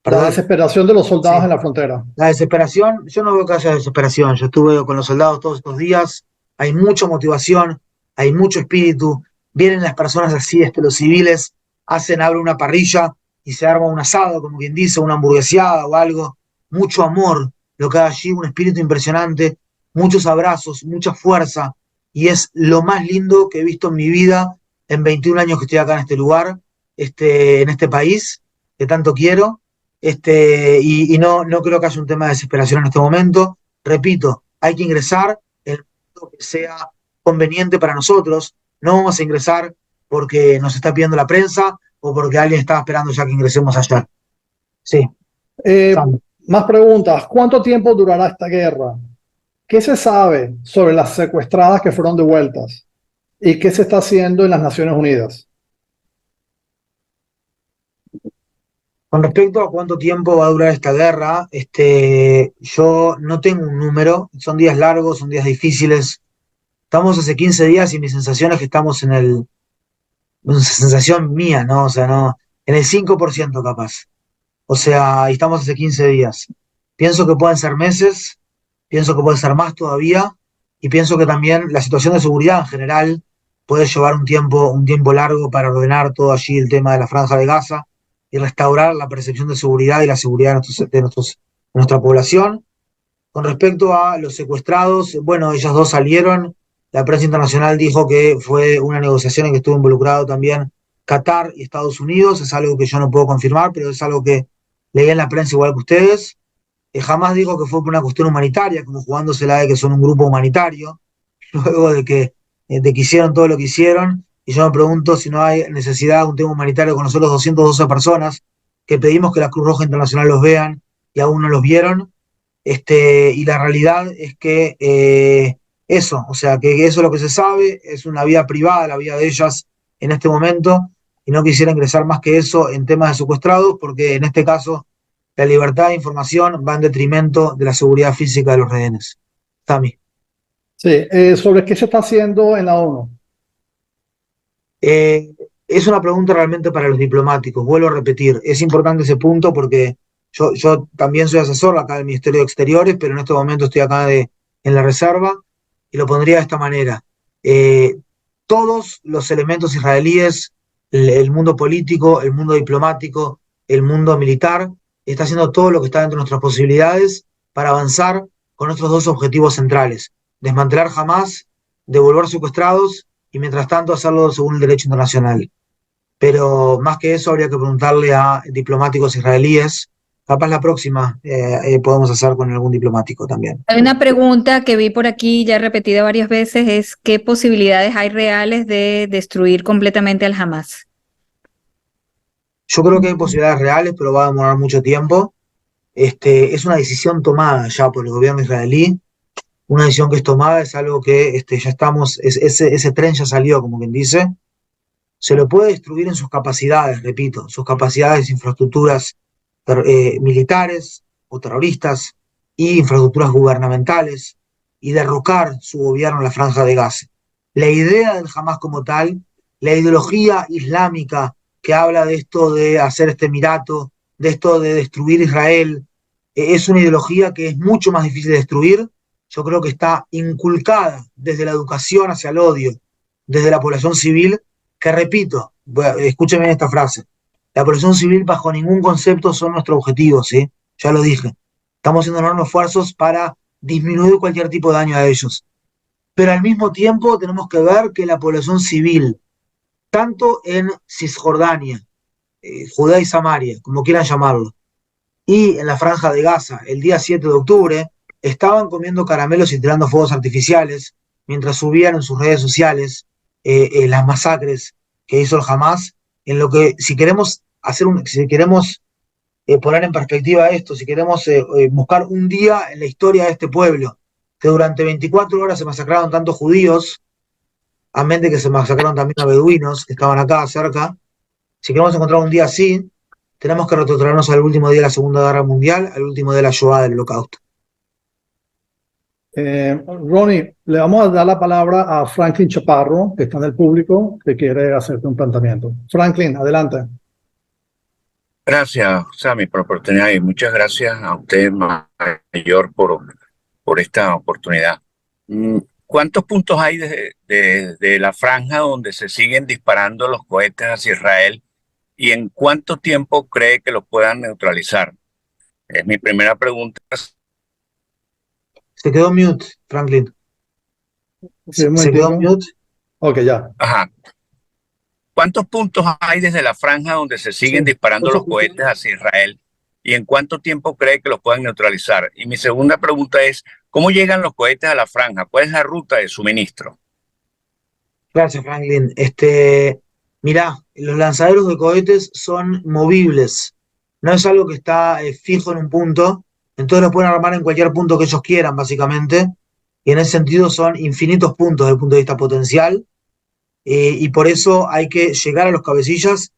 La desesperación de los soldados Sí. en la frontera. La desesperación, yo no veo que haya desesperación. Yo estuve con los soldados todos estos días, hay mucha motivación, hay mucho espíritu. Vienen las personas así, los civiles, abren una parrilla y se arma un asado, como quien dice, una hamburgueseada o algo. Mucho amor, lo que hay allí, un espíritu impresionante, muchos abrazos, mucha fuerza, y es lo más lindo que he visto en mi vida en 21 años que estoy acá en este lugar, en este país, que tanto quiero. Y no creo que haya un tema de desesperación en este momento. Repito, hay que ingresar en el momento que sea conveniente para nosotros. No vamos a ingresar porque nos está pidiendo la prensa o porque alguien estaba esperando ya que ingresemos ayer. Sí. Más preguntas. ¿Cuánto tiempo durará esta guerra? ¿Qué se sabe sobre las secuestradas que fueron devueltas? ¿Y qué se está haciendo en las Naciones Unidas? Con respecto a cuánto tiempo va a durar esta guerra, yo no tengo un número. Son días largos, son días difíciles. Estamos hace 15 días y mi sensación es que estamos una sensación mía, ¿no? O sea, no, en el 5% capaz. O sea, y estamos hace 15 días. Pienso que pueden ser meses, pienso que puede ser más todavía, y pienso que también la situación de seguridad en general puede llevar un tiempo largo para ordenar todo allí el tema de la Franja de Gaza y restaurar la percepción de seguridad y la seguridad de nuestra población. Con respecto a los secuestrados, bueno, ellos dos salieron. La prensa internacional dijo que fue una negociación en que estuvo involucrado también Qatar y Estados Unidos. Es algo que yo no puedo confirmar, pero es algo que leí en la prensa igual que ustedes. Jamás dijo que fue por una cuestión humanitaria, como jugándosela de que son un grupo humanitario, luego de que hicieron todo lo que hicieron. Y yo me pregunto si no hay necesidad de un tema humanitario con nosotros 212 personas que pedimos que la Cruz Roja Internacional los vean y aún no los vieron. Y la realidad es que eso, o sea, que eso es lo que se sabe, es una vida privada, la vida de ellas en este momento, y no quisiera ingresar más que eso en temas de secuestrados, porque en este caso la libertad de información va en detrimento de la seguridad física de los rehenes. Tami. Sí, ¿sobre qué se está haciendo en la ONU? Es una pregunta realmente para los diplomáticos, vuelvo a repetir, es importante ese punto porque yo también soy asesor acá del Ministerio de Exteriores, pero en este momento estoy acá en la reserva y lo pondría de esta manera. Todos los elementos israelíes, el mundo político, el mundo diplomático, el mundo militar, está haciendo todo lo que está dentro de nuestras posibilidades para avanzar con nuestros dos objetivos centrales: desmantelar Hamás, devolver secuestrados y mientras tanto hacerlo según el derecho internacional. Pero más que eso habría que preguntarle a diplomáticos israelíes. Capaz la próxima podemos hacer con algún diplomático también. Hay una pregunta que vi por aquí ya repetida varias veces, es ¿qué posibilidades hay reales de destruir completamente al Hamas? Yo creo que hay posibilidades reales, pero va a demorar mucho tiempo. Es una decisión tomada ya por el gobierno israelí. Una decisión que es tomada es algo que ya estamos, ese tren ya salió, como quien dice. Se lo puede destruir en sus capacidades, repito, sus capacidades de infraestructuras militares o terroristas y infraestructuras gubernamentales y derrocar su gobierno en la Franja de Gaza. La idea del Hamas como tal, la ideología islámica que habla de esto de hacer este emirato, de esto de destruir Israel, es una ideología que es mucho más difícil de destruir. Yo creo que está inculcada desde la educación hacia el odio, desde la población civil, que repito, escúcheme esta frase: la población civil bajo ningún concepto son nuestro objetivo, ¿sí? Ya lo dije. Estamos haciendo enormes esfuerzos para disminuir cualquier tipo de daño a ellos. Pero al mismo tiempo tenemos que ver que la población civil, tanto en Cisjordania, Judea y Samaria, como quieran llamarlo, y en la Franja de Gaza, el día 7 de octubre, estaban comiendo caramelos y tirando fuegos artificiales mientras subían en sus redes sociales las masacres que hizo el Hamas, en lo que, si queremos poner en perspectiva esto, si queremos buscar un día en la historia de este pueblo, que durante 24 horas se masacraron tantos judíos, amén de que se masacraron también a beduinos que estaban acá cerca. Si queremos encontrar un día así, tenemos que retrotraernos al último día de la Segunda Guerra Mundial, al último día de la Shoah, del Holocausto. Ronnie, le vamos a dar la palabra a Franklin Chaparro, que está en el público, que quiere hacerte un planteamiento. Franklin, adelante. Gracias, Sammy, por la oportunidad y muchas gracias a usted, Mayor, por esta oportunidad. ¿Cuántos puntos hay de la franja donde se siguen disparando los cohetes hacia Israel y en cuánto tiempo cree que los puedan neutralizar? Es mi primera pregunta. Se quedó mute, Franklin. Sí, Se quedó mute. Ok, ya. Ajá. ¿Cuántos puntos hay desde la franja donde se siguen disparando los cohetes hacia Israel y en cuánto tiempo cree que los puedan neutralizar? Y mi segunda pregunta es, ¿cómo llegan los cohetes a la franja? ¿Cuál es la ruta de suministro? Gracias, Franklin. Mirá, los lanzaderos de cohetes son movibles. No es algo que está fijo en un punto. Entonces lo pueden armar en cualquier punto que ellos quieran, básicamente. Y en ese sentido son infinitos puntos desde el punto de vista potencial. Y por eso hay que llegar a los cabecillas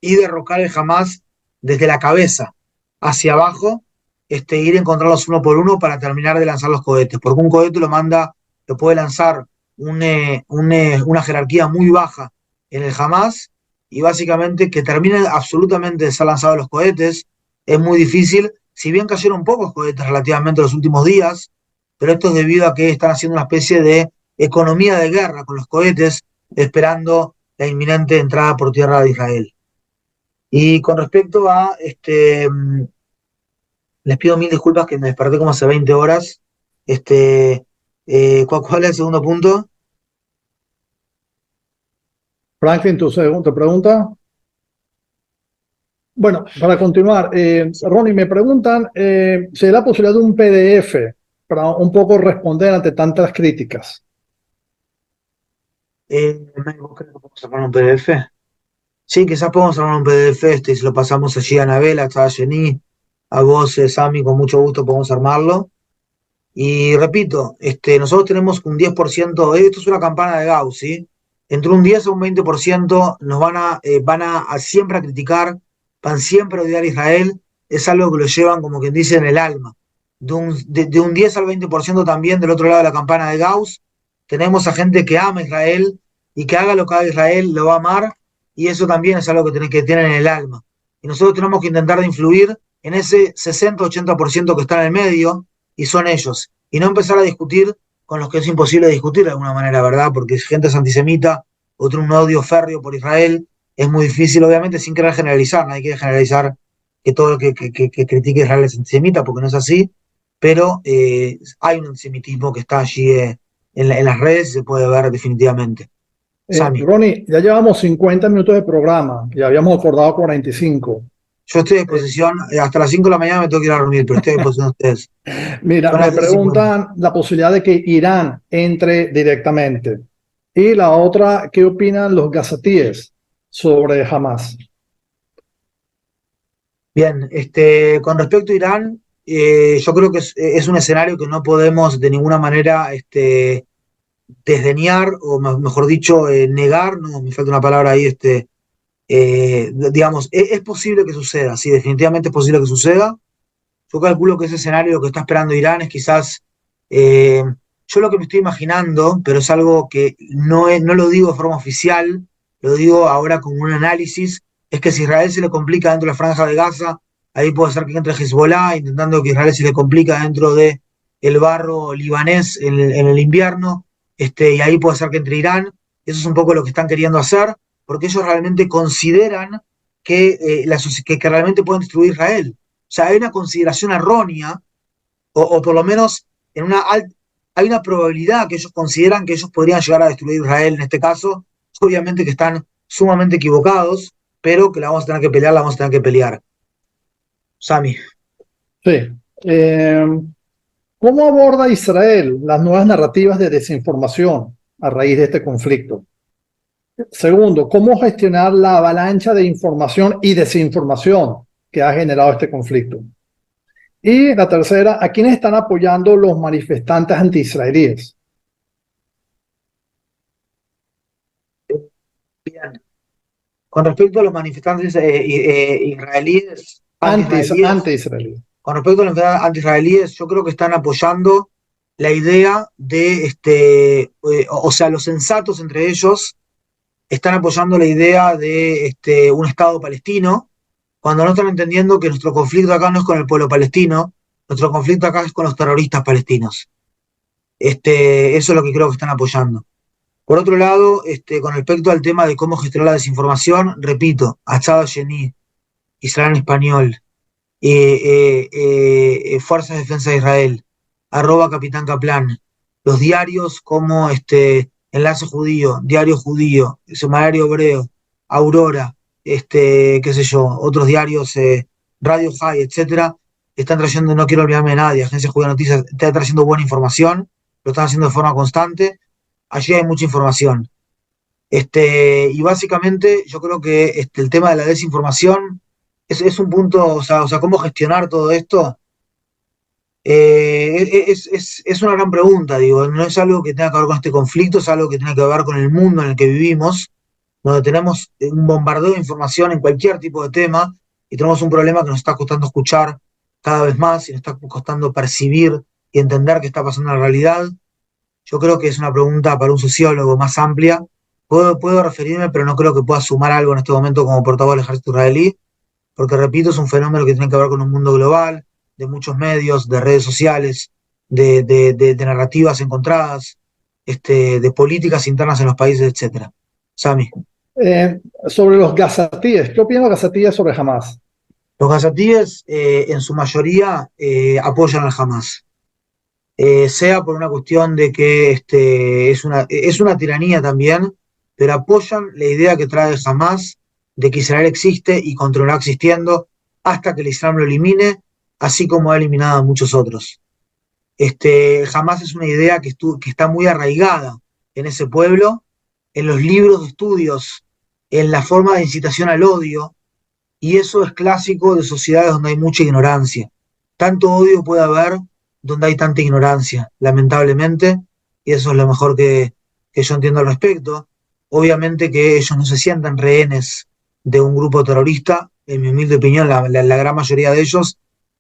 y derrocar el Hamas desde la cabeza hacia abajo, ir a encontrarlos uno por uno para terminar de lanzar los cohetes. Porque un cohete lo puede lanzar una jerarquía muy baja en el Hamas, y básicamente que terminen absolutamente de ser lanzados los cohetes es muy difícil. Si bien cayeron pocos cohetes relativamente los últimos días, pero esto es debido a que están haciendo una especie de economía de guerra con los cohetes, esperando la inminente entrada por tierra de Israel. Y con respecto a les pido mil disculpas que me desperté como hace 20 horas. ¿Cuál es el segundo punto? Franklin, tu segunda pregunta. Bueno, para continuar, Ronnie, me preguntan si hay la posibilidad de un PDF para un poco responder ante tantas críticas. ¿Vos crees que podemos sacar un PDF? Sí, quizás podemos armar un PDF y se lo pasamos allí a Anabela, a Jenny, a vos, Sami, con mucho gusto podemos armarlo. Y repito, nosotros tenemos un 10%, esto es una campana de Gauss, ¿sí? Entre un 10 a un 20% nos van a siempre a criticar, van siempre a odiar a Israel, es algo que lo llevan, como quien dice, en el alma. De un 10 al 20% también del otro lado de la campana de Gauss, tenemos a gente que ama a Israel y que haga lo que haga Israel, lo va a amar, y eso también es algo que tienen en el alma. Y nosotros tenemos que intentar de influir en ese 60-80% que está en el medio, y son ellos. Y no empezar a discutir con los que es imposible discutir de alguna manera, ¿verdad? Porque gente es antisemita, otro un odio férreo por Israel, es muy difícil, obviamente, sin querer generalizar, nadie quiere generalizar que todo el que critique a Israel es antisemita, porque no es así, pero hay un antisemitismo que está allí en las redes y se puede ver definitivamente. Sami, Ronnie, ya llevamos 50 minutos de programa y habíamos acordado 45. yo estoy a disposición, hasta las 5 de la mañana me tengo que ir a dormir, pero estoy a disposición de ustedes. Mira, Son me las 10:50. preguntan la posibilidad de que Irán entre directamente. Y la otra, ¿qué opinan los gazatíes sobre Hamas? Bien, con respecto a Irán, yo creo que es un escenario que no podemos de ninguna manera desdeñar, o mejor dicho, negar, no, me falta una palabra ahí, digamos, es posible que suceda, sí, definitivamente es posible que suceda. Yo calculo que ese escenario lo que está esperando Irán es quizás, eh, yo lo que me estoy imaginando, pero es algo que no lo digo de forma oficial, lo digo ahora como un análisis, es que si Israel se le complica dentro de la franja de Gaza, ahí puede ser que entre Hezbollah, intentando que Israel se le complica dentro de el barro libanés en el invierno, y ahí puede ser que entre Irán. Eso es un poco lo que están queriendo hacer, porque ellos realmente consideran que realmente pueden destruir Israel. O sea, hay una consideración errónea, o por lo menos hay una probabilidad que ellos consideran que ellos podrían llegar a destruir Israel en este caso. Obviamente que están sumamente equivocados, pero que la vamos a tener que pelear, la vamos a tener que pelear. Sami. Sí. ¿Cómo aborda Israel las nuevas narrativas de desinformación a raíz de este conflicto? Segundo, ¿cómo gestionar la avalancha de información y desinformación que ha generado este conflicto? Y la tercera, ¿a quiénes están apoyando los manifestantes anti-israelíes? Bien. Con respecto a los manifestantes israelíes, anti-israelíes, Anti-israelíes. con respecto a los anti-israelíes, yo creo que están apoyando la idea de, o sea, los sensatos entre ellos están apoyando la idea de un Estado palestino, cuando no están entendiendo que nuestro conflicto acá no es con el pueblo palestino, nuestro conflicto acá es con los terroristas palestinos. Eso es lo que creo que están apoyando. Por otro lado, con respecto al tema de cómo gestionar la desinformación, repito, Achada Yení, Israel en español, Fuerzas de Defensa de Israel, @Capitán Kaplan, los diarios como Enlace Judío, Diario Judío, Semanario Hebreo, Aurora, qué sé yo, otros diarios, Radio High, etcétera, están trayendo, no quiero olvidarme de nadie, Agencia Judía de Noticias, están trayendo buena información, lo están haciendo de forma constante, allí hay mucha información. Y básicamente yo creo que el tema de la desinformación es un punto, o sea, cómo gestionar todo esto, es una gran pregunta, digo, no es algo que tenga que ver con este conflicto, es algo que tiene que ver con el mundo en el que vivimos, donde tenemos un bombardeo de información en cualquier tipo de tema, y tenemos un problema que nos está costando escuchar cada vez más, y nos está costando percibir y entender qué está pasando en la realidad. Yo creo que es una pregunta para un sociólogo más amplia. Puedo referirme, pero no creo que pueda sumar algo en este momento como portavoz del ejército israelí, porque repito, es un fenómeno que tiene que ver con un mundo global, de muchos medios, de redes sociales, de narrativas encontradas, de políticas internas en los países, etcétera. Sami. Sobre los gazatíes, ¿qué opinan los gazatíes sobre Hamas? Los gazatíes, en su mayoría, apoyan al Hamas. Sea por una cuestión de que es una tiranía también, pero apoyan la idea que trae Hamas de que Israel existe y continuará existiendo hasta que el Islam lo elimine, así como ha eliminado a muchos otros. Hamas es una idea que está muy arraigada en ese pueblo, en los libros de estudios en la forma de incitación al odio, y eso es clásico de sociedades donde hay mucha ignorancia. Tanto odio puede haber donde hay tanta ignorancia, lamentablemente, y eso es lo mejor que yo entiendo al respecto. Obviamente que ellos no se sientan rehenes de un grupo terrorista, en mi humilde opinión, la gran mayoría de ellos,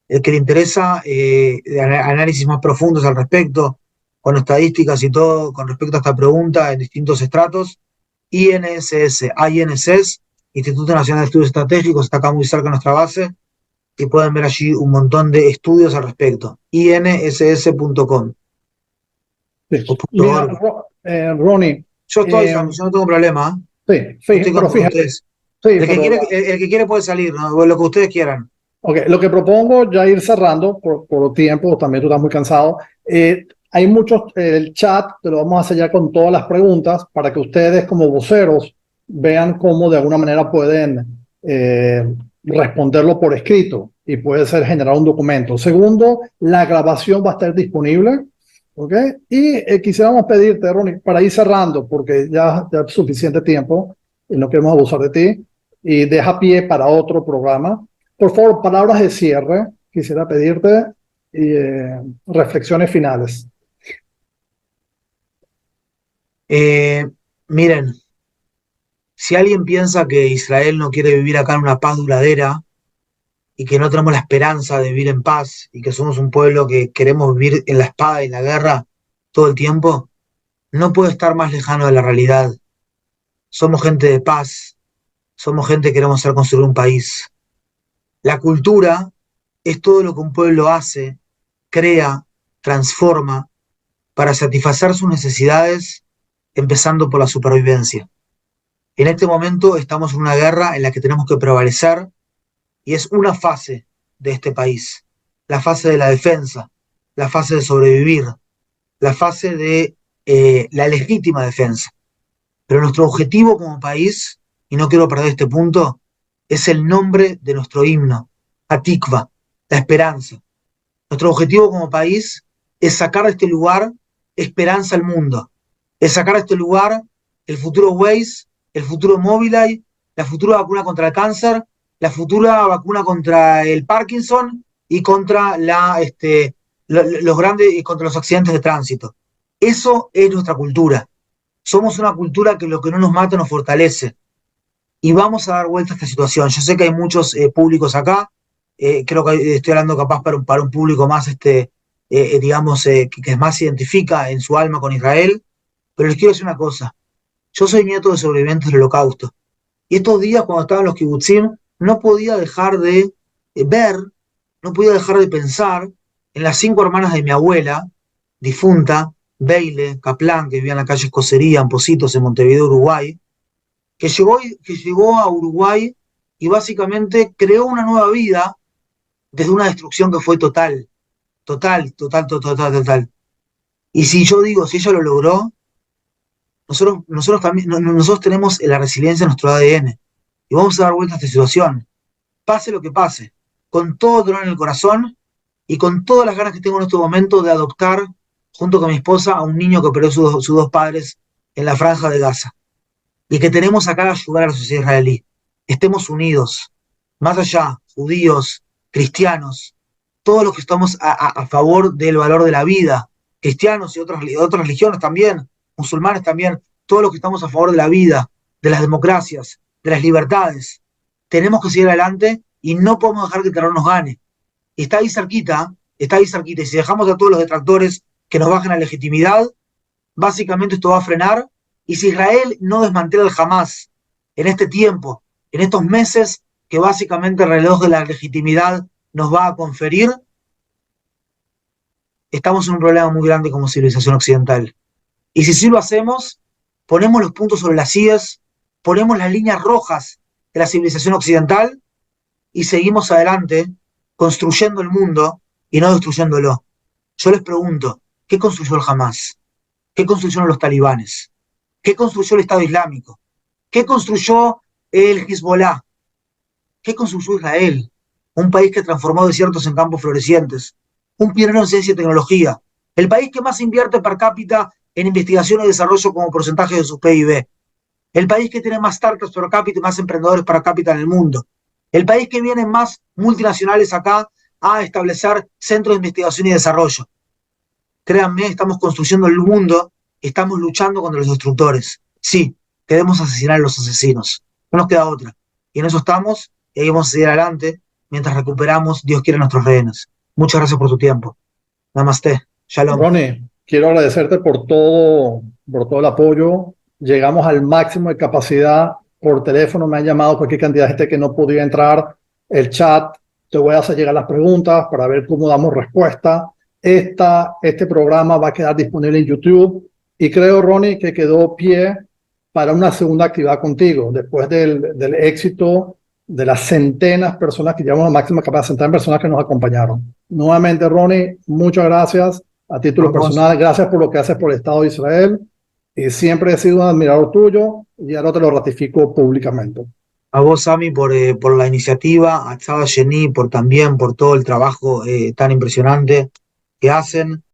el que le interesa análisis más profundos al respecto, con estadísticas y todo, con respecto a esta pregunta en distintos estratos, INSS, Instituto Nacional de Estudios Estratégicos, está acá muy cerca de nuestra base, y pueden ver allí un montón de estudios al respecto. INSS.com. Sí. o Mira, .org. Ronnie, Yo estoy, Sammy, yo no tengo problema. sí, Yo estoy pero con fíjate, ustedes. sí, El que pero quiere puede salir, ¿no? Lo que ustedes quieran. okay, lo que propongo ya ir cerrando por tiempo, también tú estás muy cansado. Hay muchos, el chat te lo vamos a hacer ya con todas las preguntas para que ustedes como voceros vean cómo de alguna manera pueden responderlo por escrito y puede ser generar un documento. Segundo, la grabación va a estar disponible. ¿Ok? Y quisiéramos pedirte, Ronnie, para ir cerrando, porque ya es suficiente tiempo y no queremos abusar de ti, y deja pie para otro programa. Por favor, palabras de cierre, quisiera pedirte, y reflexiones finales. Miren, si alguien piensa que Israel no quiere vivir acá en una paz duradera y que no tenemos la esperanza de vivir en paz y que somos un pueblo que queremos vivir en la espada y en la guerra todo el tiempo, no puede estar más lejano de la realidad. Somos gente de paz, somos gente que queremos hacer construir un país. La cultura es todo lo que un pueblo hace, crea, transforma para satisfacer sus necesidades, empezando por la supervivencia. En este momento estamos en una guerra en la que tenemos que prevalecer y es una fase de este país, la fase de la defensa, la fase de sobrevivir, la fase de la legítima defensa. Pero nuestro objetivo como país, y no quiero perder este punto, es el nombre de nuestro himno, Hatikva, la esperanza. Nuestro objetivo como país es sacar de este lugar esperanza al mundo, es sacar de este lugar el futuro Waze, el futuro Mobileye, la futura vacuna contra el cáncer, la futura vacuna contra el Parkinson y contra los grandes y contra los accidentes de tránsito. Eso es nuestra cultura. Somos una cultura que lo que no nos mata nos fortalece. Y vamos a dar vuelta a esta situación. Yo sé que hay muchos públicos acá. Creo que estoy hablando capaz para un público más, digamos, que más se identifica en su alma con Israel. Pero les quiero decir una cosa. Yo soy nieto de sobrevivientes del Holocausto. Y estos días, cuando estaba en los kibutzim, no podía dejar de ver, no podía dejar de pensar en las 5 hermanas de mi abuela, difunta, Beile, Kaplan, que vivía en la calle Escocería, en Positos, en Montevideo, Uruguay, que llegó a Uruguay y básicamente creó una nueva vida desde una destrucción que fue total. Y si yo digo, si ella lo logró, nosotros también, nosotros tenemos la resiliencia en nuestro ADN y vamos a dar vuelta a esta situación, pase lo que pase, con todo dolor en el corazón y con todas las ganas que tengo en este momento de adoptar, junto con mi esposa, a un niño que perdió sus dos padres en la franja de Gaza. Y que tenemos acá a ayudar a la sociedad israelí. Estemos unidos, más allá, judíos, cristianos, todos los que estamos a favor del valor de la vida, cristianos y otras religiones también, musulmanes también, todos los que estamos a favor de la vida, de las democracias, de las libertades. Tenemos que seguir adelante y no podemos dejar que el terror nos gane. Y está ahí cerquita, y si dejamos a todos los detractores que nos bajen la legitimidad, básicamente esto va a frenar. Y si Israel no desmantela el Hamas en este tiempo, en estos meses que básicamente el reloj de la legitimidad nos va a conferir, estamos en un problema muy grande como civilización occidental. Y si sí lo hacemos, ponemos los puntos sobre las IES, ponemos las líneas rojas de la civilización occidental y seguimos adelante construyendo el mundo y no destruyéndolo. Yo les pregunto, ¿qué construyó el Hamas? ¿Qué construyeron los talibanes? ¿Qué construyó el Estado Islámico? ¿Qué construyó el Hezbollah? ¿Qué construyó Israel? Un país que transformó desiertos en campos florecientes. Un pionero en ciencia y tecnología. El país que más invierte per cápita en investigación y desarrollo como porcentaje de su PIB. el país que tiene más startups per cápita y más emprendedores per cápita en el mundo, el país que vienen más multinacionales acá a establecer centros de investigación y desarrollo. Créanme, estamos construyendo el mundo, estamos luchando contra los destructores. Sí, queremos asesinar a los asesinos, no nos queda otra. Y en eso estamos, y ahí vamos a seguir adelante mientras recuperamos, Dios quiere, nuestros rehenes. Muchas gracias por tu tiempo. Namaste. Shalom. Ronnie, quiero agradecerte por todo el apoyo. Llegamos al máximo de capacidad. Por teléfono me han llamado cualquier cantidad de gente que no podía entrar. El chat, te voy a hacer llegar las preguntas para ver cómo damos respuesta. Este programa va a quedar disponible en YouTube y creo, Ronnie, que quedó pie para una segunda actividad contigo después del éxito de las centenas de personas que llevamos la máxima capacidad, centenas de personas que nos acompañaron. Nuevamente, Ronnie, muchas gracias a título personal. Gracias por lo que haces por el Estado de Israel. Y siempre he sido un admirador tuyo y ahora te lo ratifico públicamente. A vos, Sami, por la iniciativa, a Chava Gení por todo el trabajo tan impresionante que hacen.